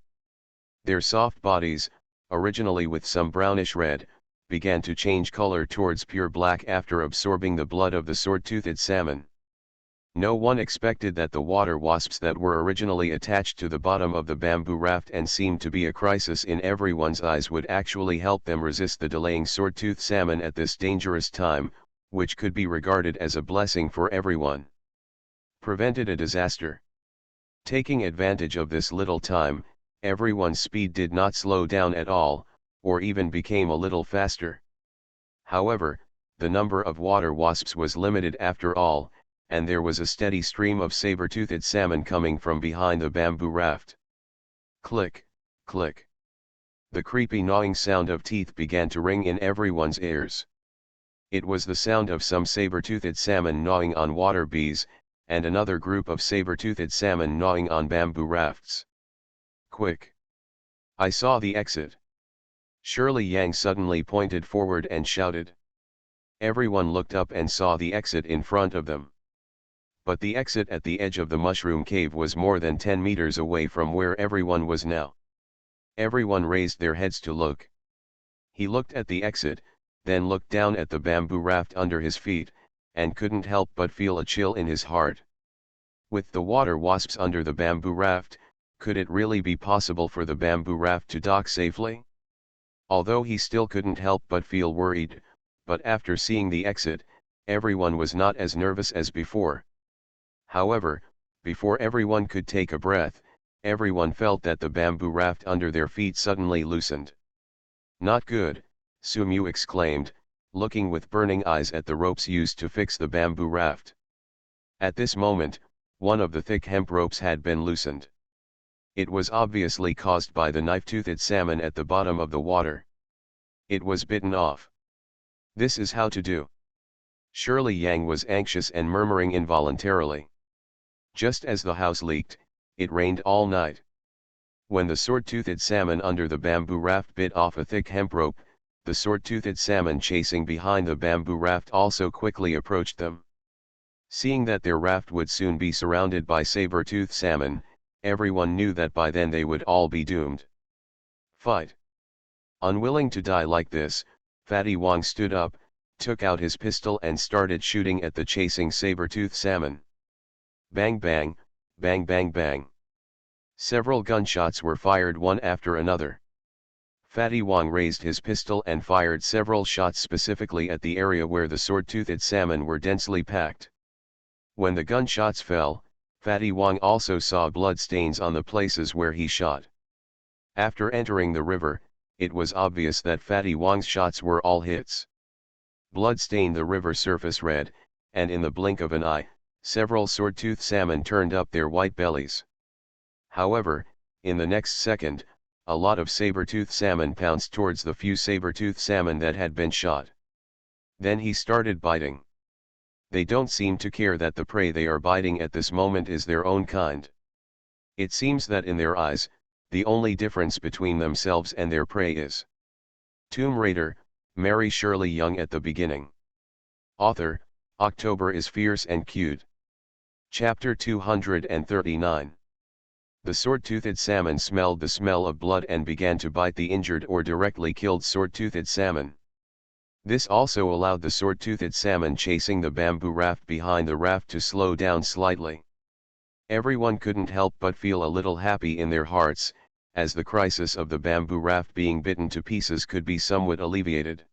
Their soft bodies, originally with some brownish red, began to change color towards pure black after absorbing the blood of the sword-toothed salmon. No one expected that the water wasps that were originally attached to the bottom of the bamboo raft and seemed to be a crisis in everyone's eyes would actually help them resist the delaying sword-toothed salmon at this dangerous time, which could be regarded as a blessing for everyone. Prevented a disaster. Taking advantage of this little time, everyone's speed did not slow down at all, or even became a little faster. However, the number of water wasps was limited after all, and there was a steady stream of saber-toothed salmon coming from behind the bamboo raft. Click, click. The creepy gnawing sound of teeth began to ring in everyone's ears. It was the sound of some saber-toothed salmon gnawing on water bees, and another group of saber-toothed salmon gnawing on bamboo rafts. Quick! I saw the exit. Shirley Yang suddenly pointed forward and shouted. Everyone looked up and saw the exit in front of them. But the exit at the edge of the mushroom cave was more than 10 meters away from where everyone was now. Everyone raised their heads to look. He looked at the exit, then looked down at the bamboo raft under his feet, and couldn't help but feel a chill in his heart. With the water wasps under the bamboo raft, could it really be possible for the bamboo raft to dock safely? Although he still couldn't help but feel worried, but after seeing the exit, everyone was not as nervous as before. However, before everyone could take a breath, everyone felt that the bamboo raft under their feet suddenly loosened. Not good, Sumu exclaimed, looking with burning eyes at the ropes used to fix the bamboo raft. At this moment, one of the thick hemp ropes had been loosened. It was obviously caused by the knife-toothed salmon at the bottom of the water. It was bitten off. This is how to do. Shirley Yang was anxious and murmuring involuntarily. Just as the house leaked, it rained all night. When the sword-toothed salmon under the bamboo raft bit off a thick hemp rope, the sword-toothed salmon chasing behind the bamboo raft also quickly approached them. Seeing that their raft would soon be surrounded by saber-toothed salmon, everyone knew that by then they would all be doomed. Fight! Unwilling to die like this, Fatty Wong stood up, took out his pistol and started shooting at the chasing saber-toothed salmon. Bang bang, bang bang bang. Several gunshots were fired one after another. Fatty Wong raised his pistol and fired several shots specifically at the area where the sword-toothed salmon were densely packed. When the gunshots fell, Fatty Wong also saw blood stains on the places where he shot. After entering the river, it was obvious that Fatty Wong's shots were all hits. Blood stained the river surface red, and in the blink of an eye, several sword-toothed salmon turned up their white bellies. However, in the next second, a lot of saber-toothed salmon pounced towards the few saber-toothed salmon that had been shot. Then he started biting. They don't seem to care that the prey they are biting at this moment is their own kind. It seems that in their eyes, the only difference between themselves and their prey is Tomb Raider, Mary Shirley Young at the beginning. Author, October is fierce and cute. Chapter 239. The sword-toothed salmon smelled the smell of blood and began to bite the injured or directly killed sword-toothed salmon. This also allowed the sword-toothed salmon chasing the bamboo raft behind the raft to slow down slightly. Everyone couldn't help but feel a little happy in their hearts, as the crisis of the bamboo raft being bitten to pieces could be somewhat alleviated.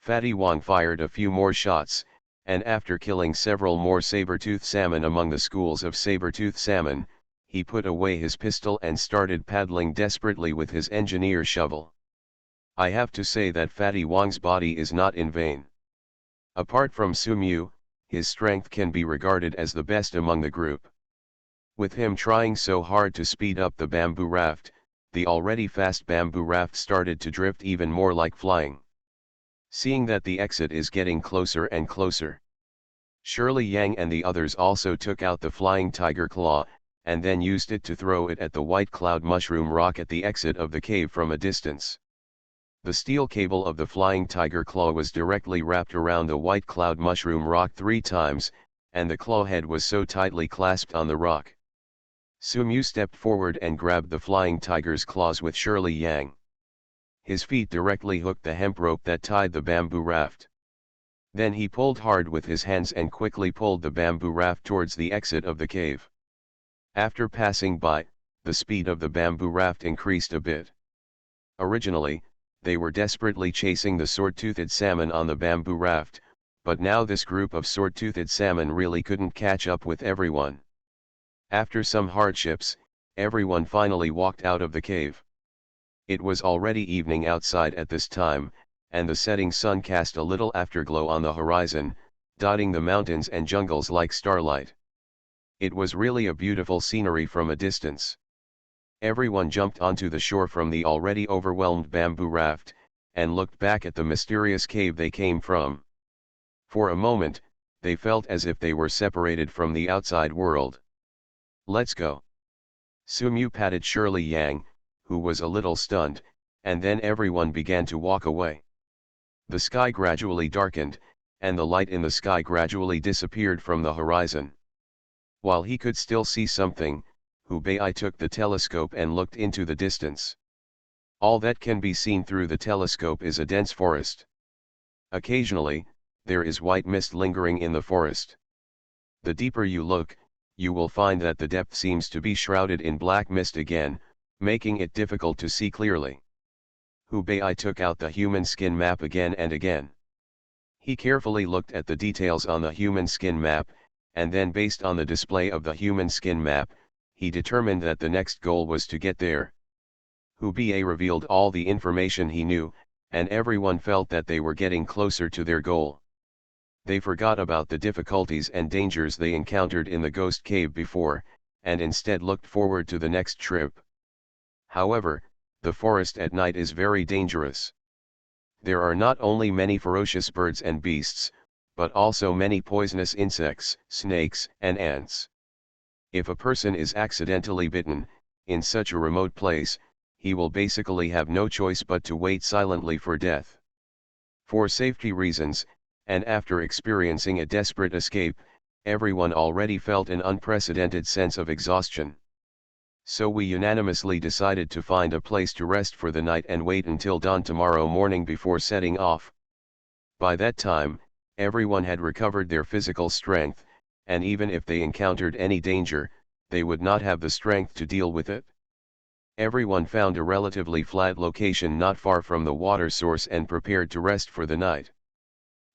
Fatty Wong fired a few more shots, and after killing several more saber-toothed salmon among the schools of saber-toothed salmon, he put away his pistol and started paddling desperately with his engineer shovel. I have to say that Fatty Wong's body is not in vain. Apart from Sumu, his strength can be regarded as the best among the group. With him trying so hard to speed up the bamboo raft, the already fast bamboo raft started to drift even more like flying. Seeing that the exit is getting closer and closer, Shirley Yang and the others also took out the flying tiger claw, and then used it to throw it at the white cloud mushroom rock at the exit of the cave from a distance. The steel cable of the flying tiger claw was directly wrapped around the white cloud mushroom rock 3 times, and the claw head was so tightly clasped on the rock. Sumu stepped forward and grabbed the flying tiger's claws with Shirley Yang. His feet directly hooked the hemp rope that tied the bamboo raft. Then he pulled hard with his hands and quickly pulled the bamboo raft towards the exit of the cave. After passing by, the speed of the bamboo raft increased a bit. Originally, they were desperately chasing the sword-toothed salmon on the bamboo raft, but now this group of sword-toothed salmon really couldn't catch up with everyone. After some hardships, everyone finally walked out of the cave. It was already evening outside at this time, and the setting sun cast a little afterglow on the horizon, dotting the mountains and jungles like starlight. It was really a beautiful scenery from a distance. Everyone jumped onto the shore from the already overwhelmed bamboo raft, and looked back at the mysterious cave they came from. For a moment, they felt as if they were separated from the outside world. "Let's go." Sumu patted Shirley Yang, who was a little stunned, and then everyone began to walk away. The sky gradually darkened, and the light in the sky gradually disappeared from the horizon. While he could still see something, Hubei took the telescope and looked into the distance. All that can be seen through the telescope is a dense forest. Occasionally, there is white mist lingering in the forest. The deeper you look, you will find that the depth seems to be shrouded in black mist again, making it difficult to see clearly. Hubei took out the human skin map again and again. He carefully looked at the details on the human skin map, and then based on the display of the human skin map, he determined that the next goal was to get there. Hubei revealed all the information he knew, and everyone felt that they were getting closer to their goal. They forgot about the difficulties and dangers they encountered in the ghost cave before, and instead looked forward to the next trip. However, the forest at night is very dangerous. There are not only many ferocious birds and beasts, but also many poisonous insects, snakes, and ants. If a person is accidentally bitten, in such a remote place, he will basically have no choice but to wait silently for death. For safety reasons, and after experiencing a desperate escape, everyone already felt an unprecedented sense of exhaustion. So we unanimously decided to find a place to rest for the night and wait until dawn tomorrow morning before setting off. By that time, everyone had recovered their physical strength, and even if they encountered any danger, they would not have the strength to deal with it. Everyone found a relatively flat location not far from the water source and prepared to rest for the night.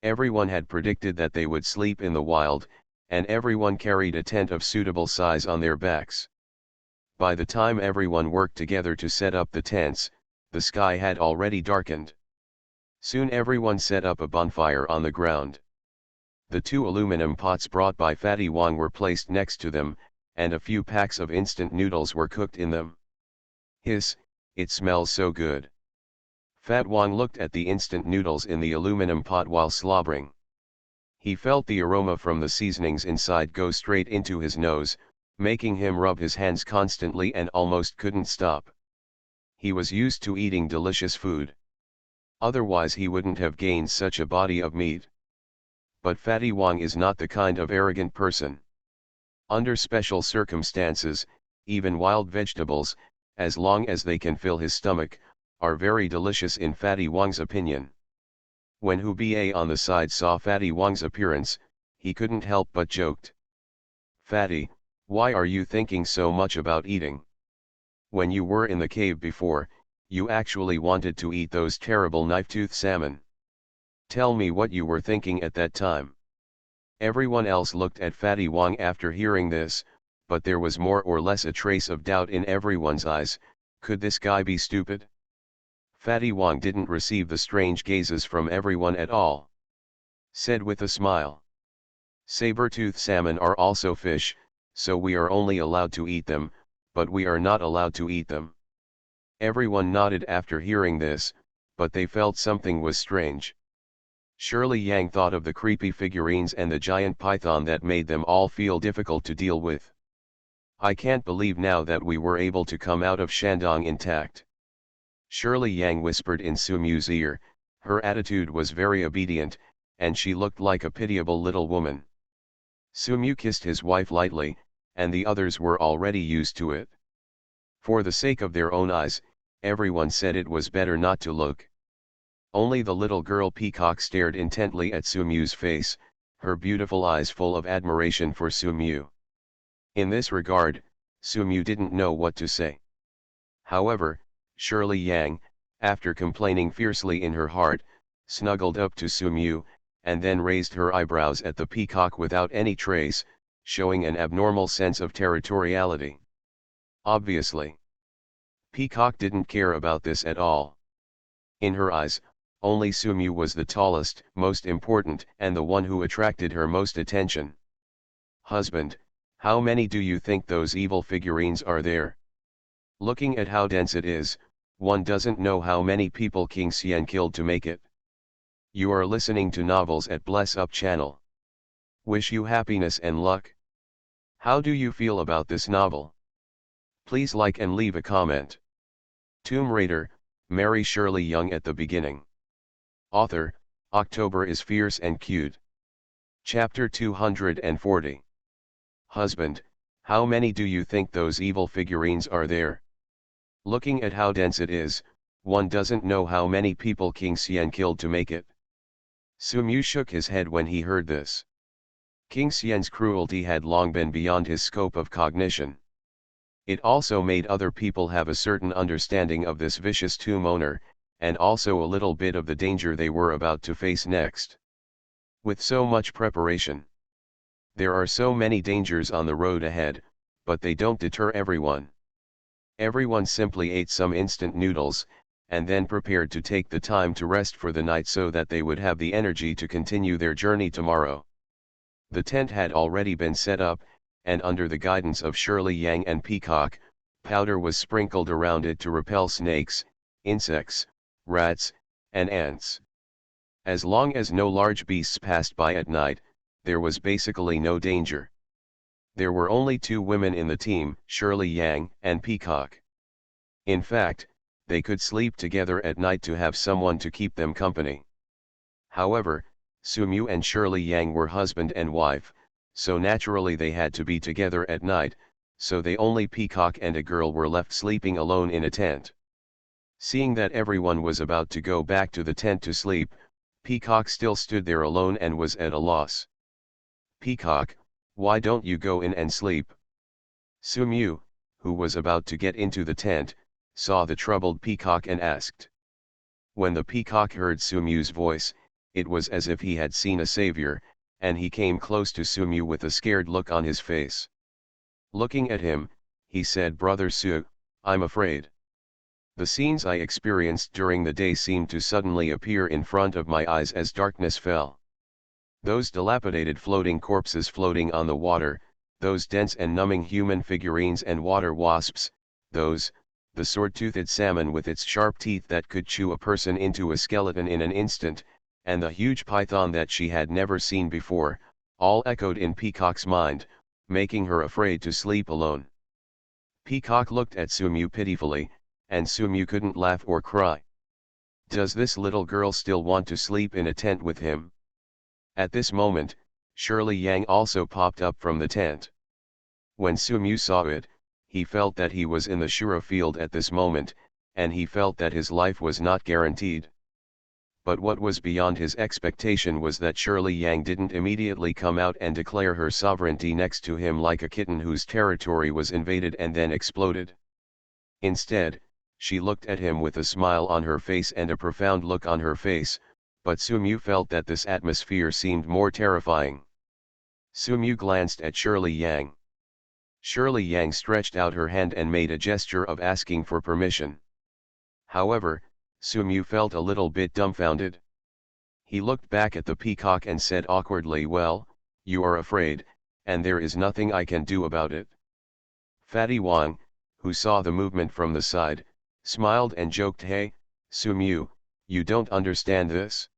Everyone had predicted that they would sleep in the wild, and everyone carried a tent of suitable size on their backs. By the time everyone worked together to set up the tents, the sky had already darkened. Soon everyone set up a bonfire on the ground. The 2 aluminum pots brought by Fatty Wang were placed next to them, and a few packs of instant noodles were cooked in them. "Hiss, it smells so good." Fat Wang looked at the instant noodles in the aluminum pot while slobbering. He felt the aroma from the seasonings inside go straight into his nose, making him rub his hands constantly and almost couldn't stop. He was used to eating delicious food. Otherwise he wouldn't have gained such a body of meat. But Fatty Wang is not the kind of arrogant person. Under special circumstances, even wild vegetables, as long as they can fill his stomach, are very delicious in Fatty Wang's opinion. When Hubei on the side saw Fatty Wang's appearance, he couldn't help but joked. "Fatty, why are you thinking so much about eating? When you were in the cave before, you actually wanted to eat those terrible knife-tooth salmon. Tell me what you were thinking at that time." Everyone else looked at Fatty Wang after hearing this, but there was more or less a trace of doubt in everyone's eyes. Could this guy be stupid? Fatty Wang didn't receive the strange gazes from everyone at all. Said with a smile, "Saber-tooth salmon are also fish, so we are only allowed to eat them, but we are not allowed to eat them." Everyone nodded after hearing this, but they felt something was strange. Shirley Yang thought of the creepy figurines and the giant python that made them all feel difficult to deal with. "I can't believe now that we were able to come out of Shandong intact." Shirley Yang whispered in Sumu's ear. Her attitude was very obedient, and she looked like a pitiable little woman. Sumu kissed his wife lightly, and the others were already used to it. For the sake of their own eyes, everyone said it was better not to look. Only the little girl Peacock stared intently at Sumu's face, her beautiful eyes full of admiration for Sumu. In this regard, Sumu didn't know what to say. However, Shirley Yang, after complaining fiercely in her heart, snuggled up to Sumu, and then raised her eyebrows at the peacock without any trace, showing an abnormal sense of territoriality. Obviously. Peacock didn't care about this at all. In her eyes, only Sumu was the tallest, most important, and the one who attracted her most attention. Husband, how many do you think those evil figurines are there? Looking at how dense it is, one doesn't know how many people King Xian killed to make it. You are listening to Novels at Bless Up channel. Wish you happiness and luck. How do you feel about this novel? Please like and leave a comment. Tomb Raider, Mary Shirley young at the beginning. Author, October is fierce and cute. Chapter 240. Husband, how many do you think those evil figurines are there? Looking at how dense it is, one doesn't know how many people King Xian killed to make it. Sumu shook his head when he heard this. King Xian's cruelty had long been beyond his scope of cognition. It also made other people have a certain understanding of this vicious tomb owner, and also a little bit of the danger they were about to face next. With so much preparation, there are so many dangers on the road ahead, but they don't deter everyone. Everyone simply ate some instant noodles, and then prepared to take the time to rest for the night so that they would have the energy to continue their journey tomorrow. The tent had already been set up, and under the guidance of Shirley Yang and Peacock, powder was sprinkled around it to repel snakes, insects, rats, and ants. As long as no large beasts passed by at night, there was basically no danger. There were only two women in the team, Shirley Yang and Peacock. In fact, they could sleep together at night to have someone to keep them company. However, Sumu and Shirley Yang were husband and wife, so naturally they had to be together at night, so they only Peacock and a girl were left sleeping alone in a tent. Seeing that everyone was about to go back to the tent to sleep, Peacock still stood there alone and was at a loss. Peacock, why don't you go in and sleep? Sumu, who was about to get into the tent, saw the troubled Peacock and asked. When the Peacock heard Sumu's voice, it was as if he had seen a savior, and he came close to Sumu with a scared look on his face. Looking at him, he said, "Brother Su, I'm afraid. The scenes I experienced during the day seemed to suddenly appear in front of my eyes as darkness fell. Those dilapidated floating corpses floating on the water, those dense and numbing human figurines and water wasps, the sword-toothed salmon with its sharp teeth that could chew a person into a skeleton in an instant, and the huge python that she had never seen before, all echoed in Peacock's mind, making her afraid to sleep alone." Peacock looked at Sumu pitifully, and Sumu couldn't laugh or cry. Does this little girl still want to sleep in a tent with him? At this moment, Shirley Yang also popped up from the tent. When Sumu saw it, he felt that he was in the Shura field at this moment, and he felt that his life was not guaranteed. But what was beyond his expectation was that Shirley Yang didn't immediately come out and declare her sovereignty next to him like a kitten whose territory was invaded and then exploded. Instead, she looked at him with a smile on her face and a profound look on her face, but Sumu felt that this atmosphere seemed more terrifying. Sumu glanced at Shirley Yang. Shirley Yang stretched out her hand and made a gesture of asking for permission. However, Sumu felt a little bit dumbfounded. He looked back at the Peacock and said awkwardly, "Well, you are afraid, and there is nothing I can do about it." Fatty Wang, who saw the movement from the side, smiled and joked, "Hey, Sumu, you don't understand this?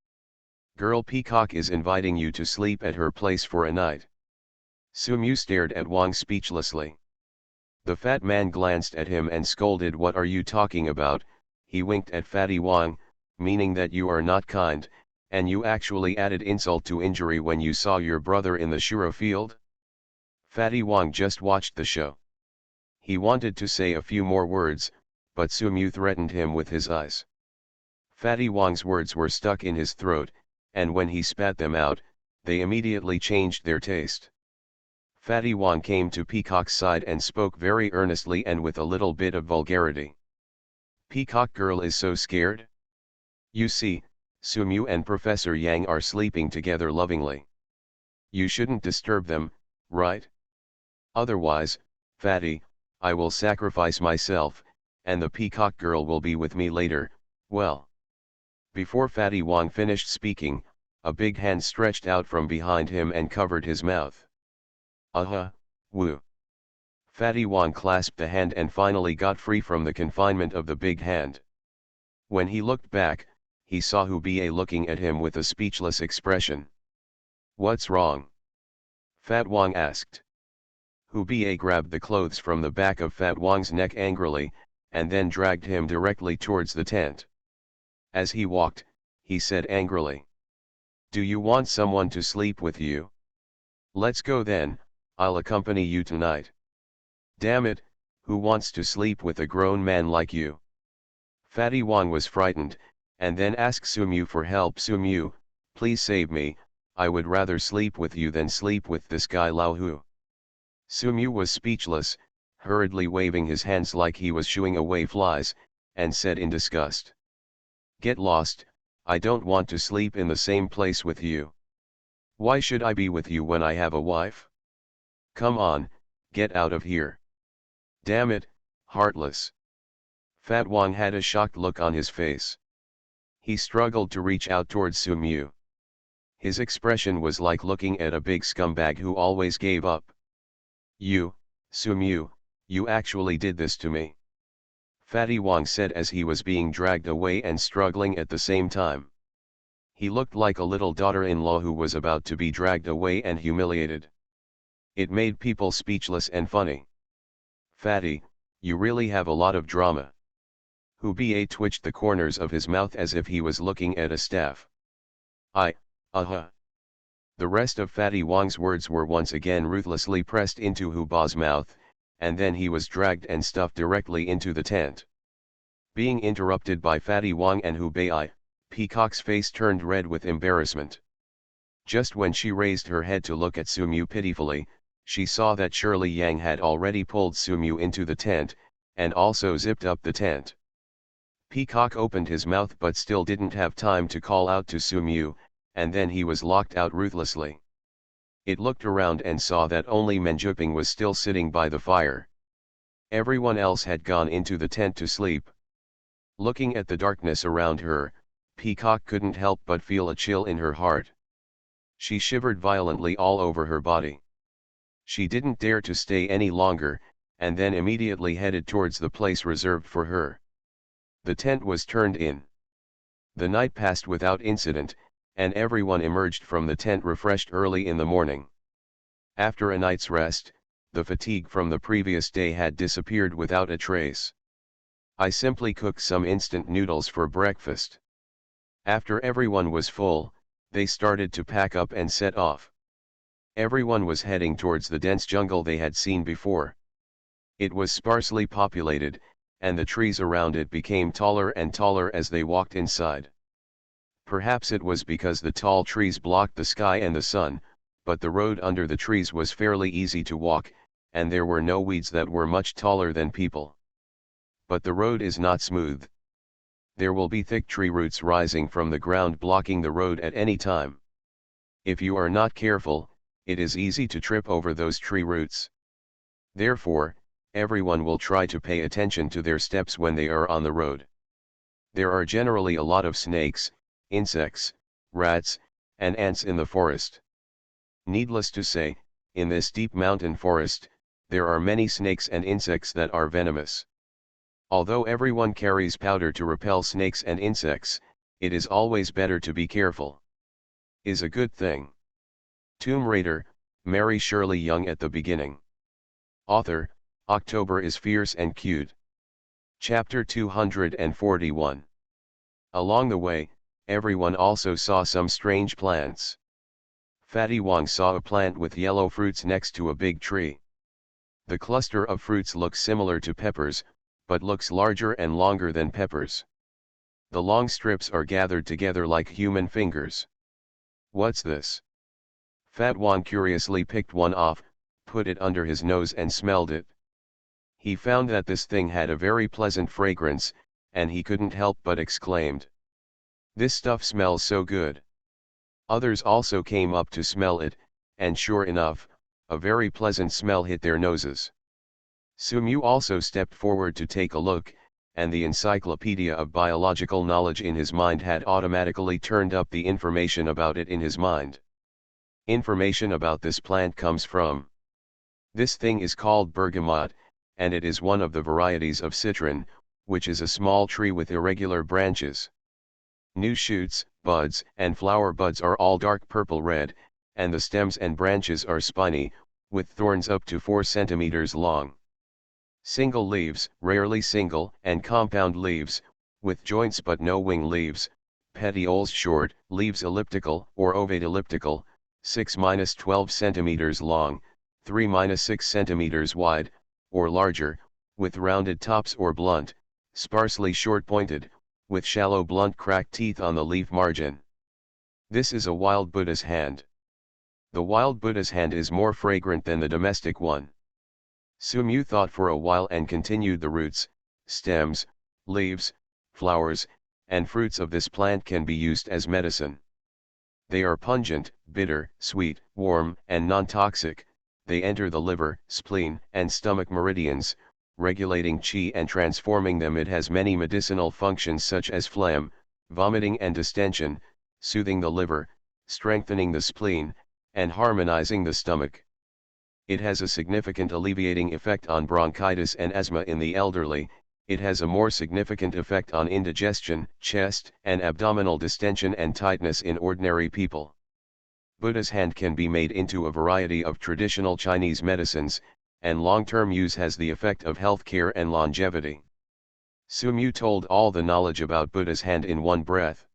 Girl Peacock is inviting you to sleep at her place for a night." Sumu stared at Wang speechlessly. The fat man glanced at him and scolded, "What are you talking about?" He winked at Fatty Wang, meaning that you are not kind, and you actually added insult to injury when you saw your brother in the Shura field? Fatty Wang just watched the show. He wanted to say a few more words, but Sumu threatened him with his eyes. Fatty Wang's words were stuck in his throat, and when he spat them out, they immediately changed their taste. Fatty Wang came to Peacock's side and spoke very earnestly and with a little bit of vulgarity. "Peacock girl is so scared? You see, Sumu and Professor Yang are sleeping together lovingly. You shouldn't disturb them, right? Otherwise, Fatty, I will sacrifice myself, and the peacock girl will be with me later. Well. Before Fatty Wong finished speaking, a big hand stretched out from behind him and covered his mouth. Woo. Fatty Wong clasped the hand and finally got free from the confinement of the big hand. When he looked back, he saw Hu Ba looking at him with a speechless expression. "What's wrong?" Fat Wong asked. Hu Ba grabbed the clothes from the back of Fat Wong's neck angrily, and then dragged him directly towards the tent. As he walked, he said angrily, "Do you want someone to sleep with you? Let's go then, I'll accompany you tonight." "Damn it, who wants to sleep with a grown man like you?" Fatty Wong was frightened, and then asked Sumu for help. "Sumu, please save me, I would rather sleep with you than sleep with this guy Lao Hu." Sumu was speechless, hurriedly waving his hands like he was shooing away flies, and said in disgust, "Get lost, I don't want to sleep in the same place with you. Why should I be with you when I have a wife? Come on, get out of here. Damn it, heartless." Fat Wong had a shocked look on his face. He struggled to reach out towards Sumu. His expression was like looking at a big scumbag who always gave up. "You, Sumu, you actually did this to me," Fatty Wong said as he was being dragged away and struggling at the same time. He looked like a little daughter-in-law who was about to be dragged away and humiliated. It made people speechless and funny. "Fatty, you really have a lot of drama." Hu Ba twitched the corners of his mouth as if he was looking at a staff. The rest of Fatty Wong's words were once again ruthlessly pressed into Hu Ba's mouth, and then he was dragged and stuffed directly into the tent. Being interrupted by Fatty Wong and Hu Ba, Peacock's face turned red with embarrassment. Just when she raised her head to look at Sumu pitifully, she saw that Shirley Yang had already pulled Sumu into the tent, and also zipped up the tent. Peacock opened his mouth but still didn't have time to call out to Sumu, and then he was locked out ruthlessly. It looked around and saw that only Menjuping was still sitting by the fire. Everyone else had gone into the tent to sleep. Looking at the darkness around her, Peacock couldn't help but feel a chill in her heart. She shivered violently all over her body. She didn't dare to stay any longer, and then immediately headed towards the place reserved for her. The tent was turned in. The night passed without incident, and everyone emerged from the tent refreshed early in the morning. After a night's rest, the fatigue from the previous day had disappeared without a trace. I simply cooked some instant noodles for breakfast. After everyone was full, they started to pack up and set off. Everyone was heading towards the dense jungle they had seen before. It was sparsely populated, and the trees around it became taller and taller as they walked inside. Perhaps it was because the tall trees blocked the sky and the sun, but the road under the trees was fairly easy to walk, and there were no weeds that were much taller than people. But the road is not smooth. There will be thick tree roots rising from the ground blocking the road at any time. If you are not careful, it is easy to trip over those tree roots. Therefore, everyone will try to pay attention to their steps when they are on the road. There are generally a lot of snakes, insects, rats, and ants in the forest. Needless to say, in this deep mountain forest, there are many snakes and insects that are venomous. Although everyone carries powder to repel snakes and insects, it is always better to be careful. Is a good thing. Tomb Raider, marry Shirley Young at the beginning. Author, October is fierce and cute. Chapter 241. Along the way, everyone also saw some strange plants. Fatty Wong saw a plant with yellow fruits next to a big tree. The cluster of fruits looks similar to peppers, but looks larger and longer than peppers. The long strips are gathered together like human fingers. What's this? Fat Wong curiously picked one off, put it under his nose and smelled it. He found that this thing had a very pleasant fragrance, and he couldn't help but exclaimed, "This stuff smells so good." Others also came up to smell it, and sure enough, a very pleasant smell hit their noses. Sumu also stepped forward to take a look, and the encyclopedia of biological knowledge in his mind had automatically turned up the information about it in his mind. Information about this plant comes from. This thing is called bergamot, and it is one of the varieties of citron, which is a small tree with irregular branches. New shoots, buds, and flower buds are all dark purple-red, and the stems and branches are spiny, with thorns up to 4 centimeters long. Single leaves, rarely single and compound leaves, with joints but no wing leaves, petioles short, leaves elliptical or ovate elliptical, 6-12 centimeters long, 3-6 centimeters wide, or larger, with rounded tops or blunt, sparsely short-pointed, with shallow blunt cracked teeth on the leaf margin. This is a wild Buddha's hand. The wild Buddha's hand is more fragrant than the domestic one. Sumu thought for a while and continued. The roots, stems, leaves, flowers, and fruits of this plant can be used as medicine. They are pungent, bitter, sweet, warm, and non-toxic. They enter the liver, spleen, and stomach meridians, regulating qi and transforming them. It has many medicinal functions such as phlegm, vomiting and distension, soothing the liver, strengthening the spleen, and harmonizing the stomach. It has a significant alleviating effect on bronchitis and asthma in the elderly. It has a more significant effect on indigestion, chest and abdominal distension and tightness in ordinary people. Buddha's hand can be made into a variety of traditional Chinese medicines, and long-term use has the effect of health care and longevity. Sumu told all the knowledge about Buddha's hand in one breath.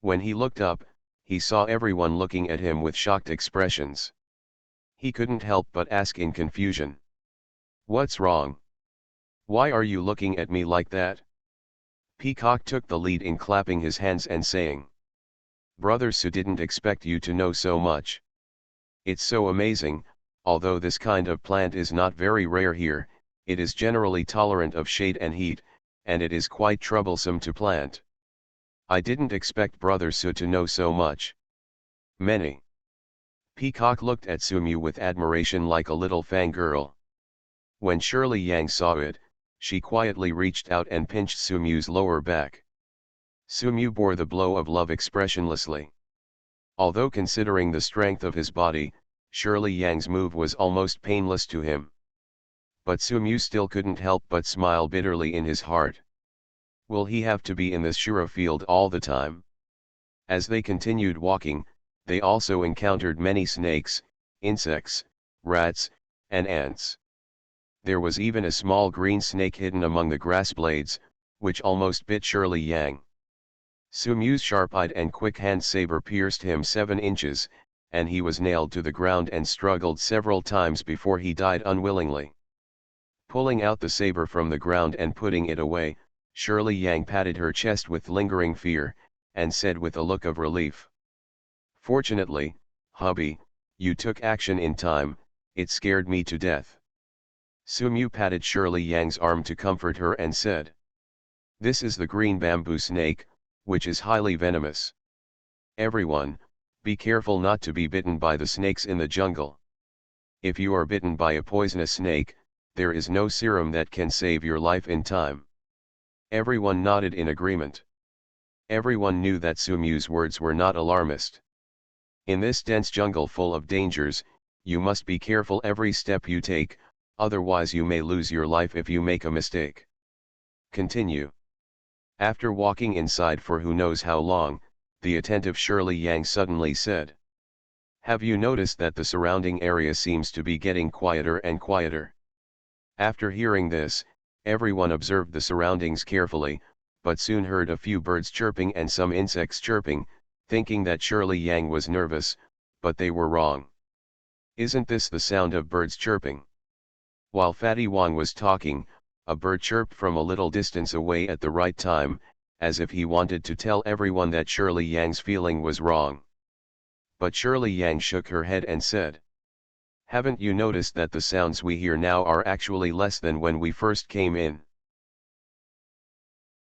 When he looked up, he saw everyone looking at him with shocked expressions. He couldn't help but ask in confusion. "What's wrong? Why are you looking at me like that?" Peacock took the lead in clapping his hands and saying, "Brother Su didn't expect you to know so much. It's so amazing. Although this kind of plant is not very rare here, it is generally tolerant of shade and heat, and it is quite troublesome to plant. I didn't expect Brother Su to know so much. Many." Peacock looked at Sumu with admiration like a little fangirl. When Shirley Yang saw it, she quietly reached out and pinched Sumu's lower back. Sumu bore the blow of love expressionlessly. Although considering the strength of his body, Shirley Yang's move was almost painless to him. But Sumu still couldn't help but smile bitterly in his heart. Will he have to be in this Shura field all the time? As they continued walking, they also encountered many snakes, insects, rats, and ants. There was even a small green snake hidden among the grass blades, which almost bit Shirley Yang. Sumu's sharp-eyed and quick-hand saber pierced him 7 inches, and he was nailed to the ground and struggled several times before he died unwillingly. Pulling out the saber from the ground and putting it away, Shirley Yang patted her chest with lingering fear, and said with a look of relief, "Fortunately, hubby, you took action in time. It scared me to death." Sumu patted Shirley Yang's arm to comfort her and said, "This is the green bamboo snake, which is highly venomous. Everyone, be careful not to be bitten by the snakes in the jungle. If you are bitten by a poisonous snake, there is no serum that can save your life in time." Everyone nodded in agreement. Everyone knew that Sumu's words were not alarmist. In this dense jungle full of dangers, you must be careful every step you take, otherwise you may lose your life if you make a mistake. Continue. After walking inside for who knows how long, the attentive Shirley Yang suddenly said, "Have you noticed that the surrounding area seems to be getting quieter and quieter?" After hearing this, everyone observed the surroundings carefully, but soon heard a few birds chirping and some insects chirping, thinking that Shirley Yang was nervous, but they were wrong. "Isn't this the sound of birds chirping?" While Fatty Wang was talking, a bird chirped from a little distance away at the right time, as if he wanted to tell everyone that Shirley Yang's feeling was wrong. But Shirley Yang shook her head and said, "Haven't you noticed that the sounds we hear now are actually less than when we first came in?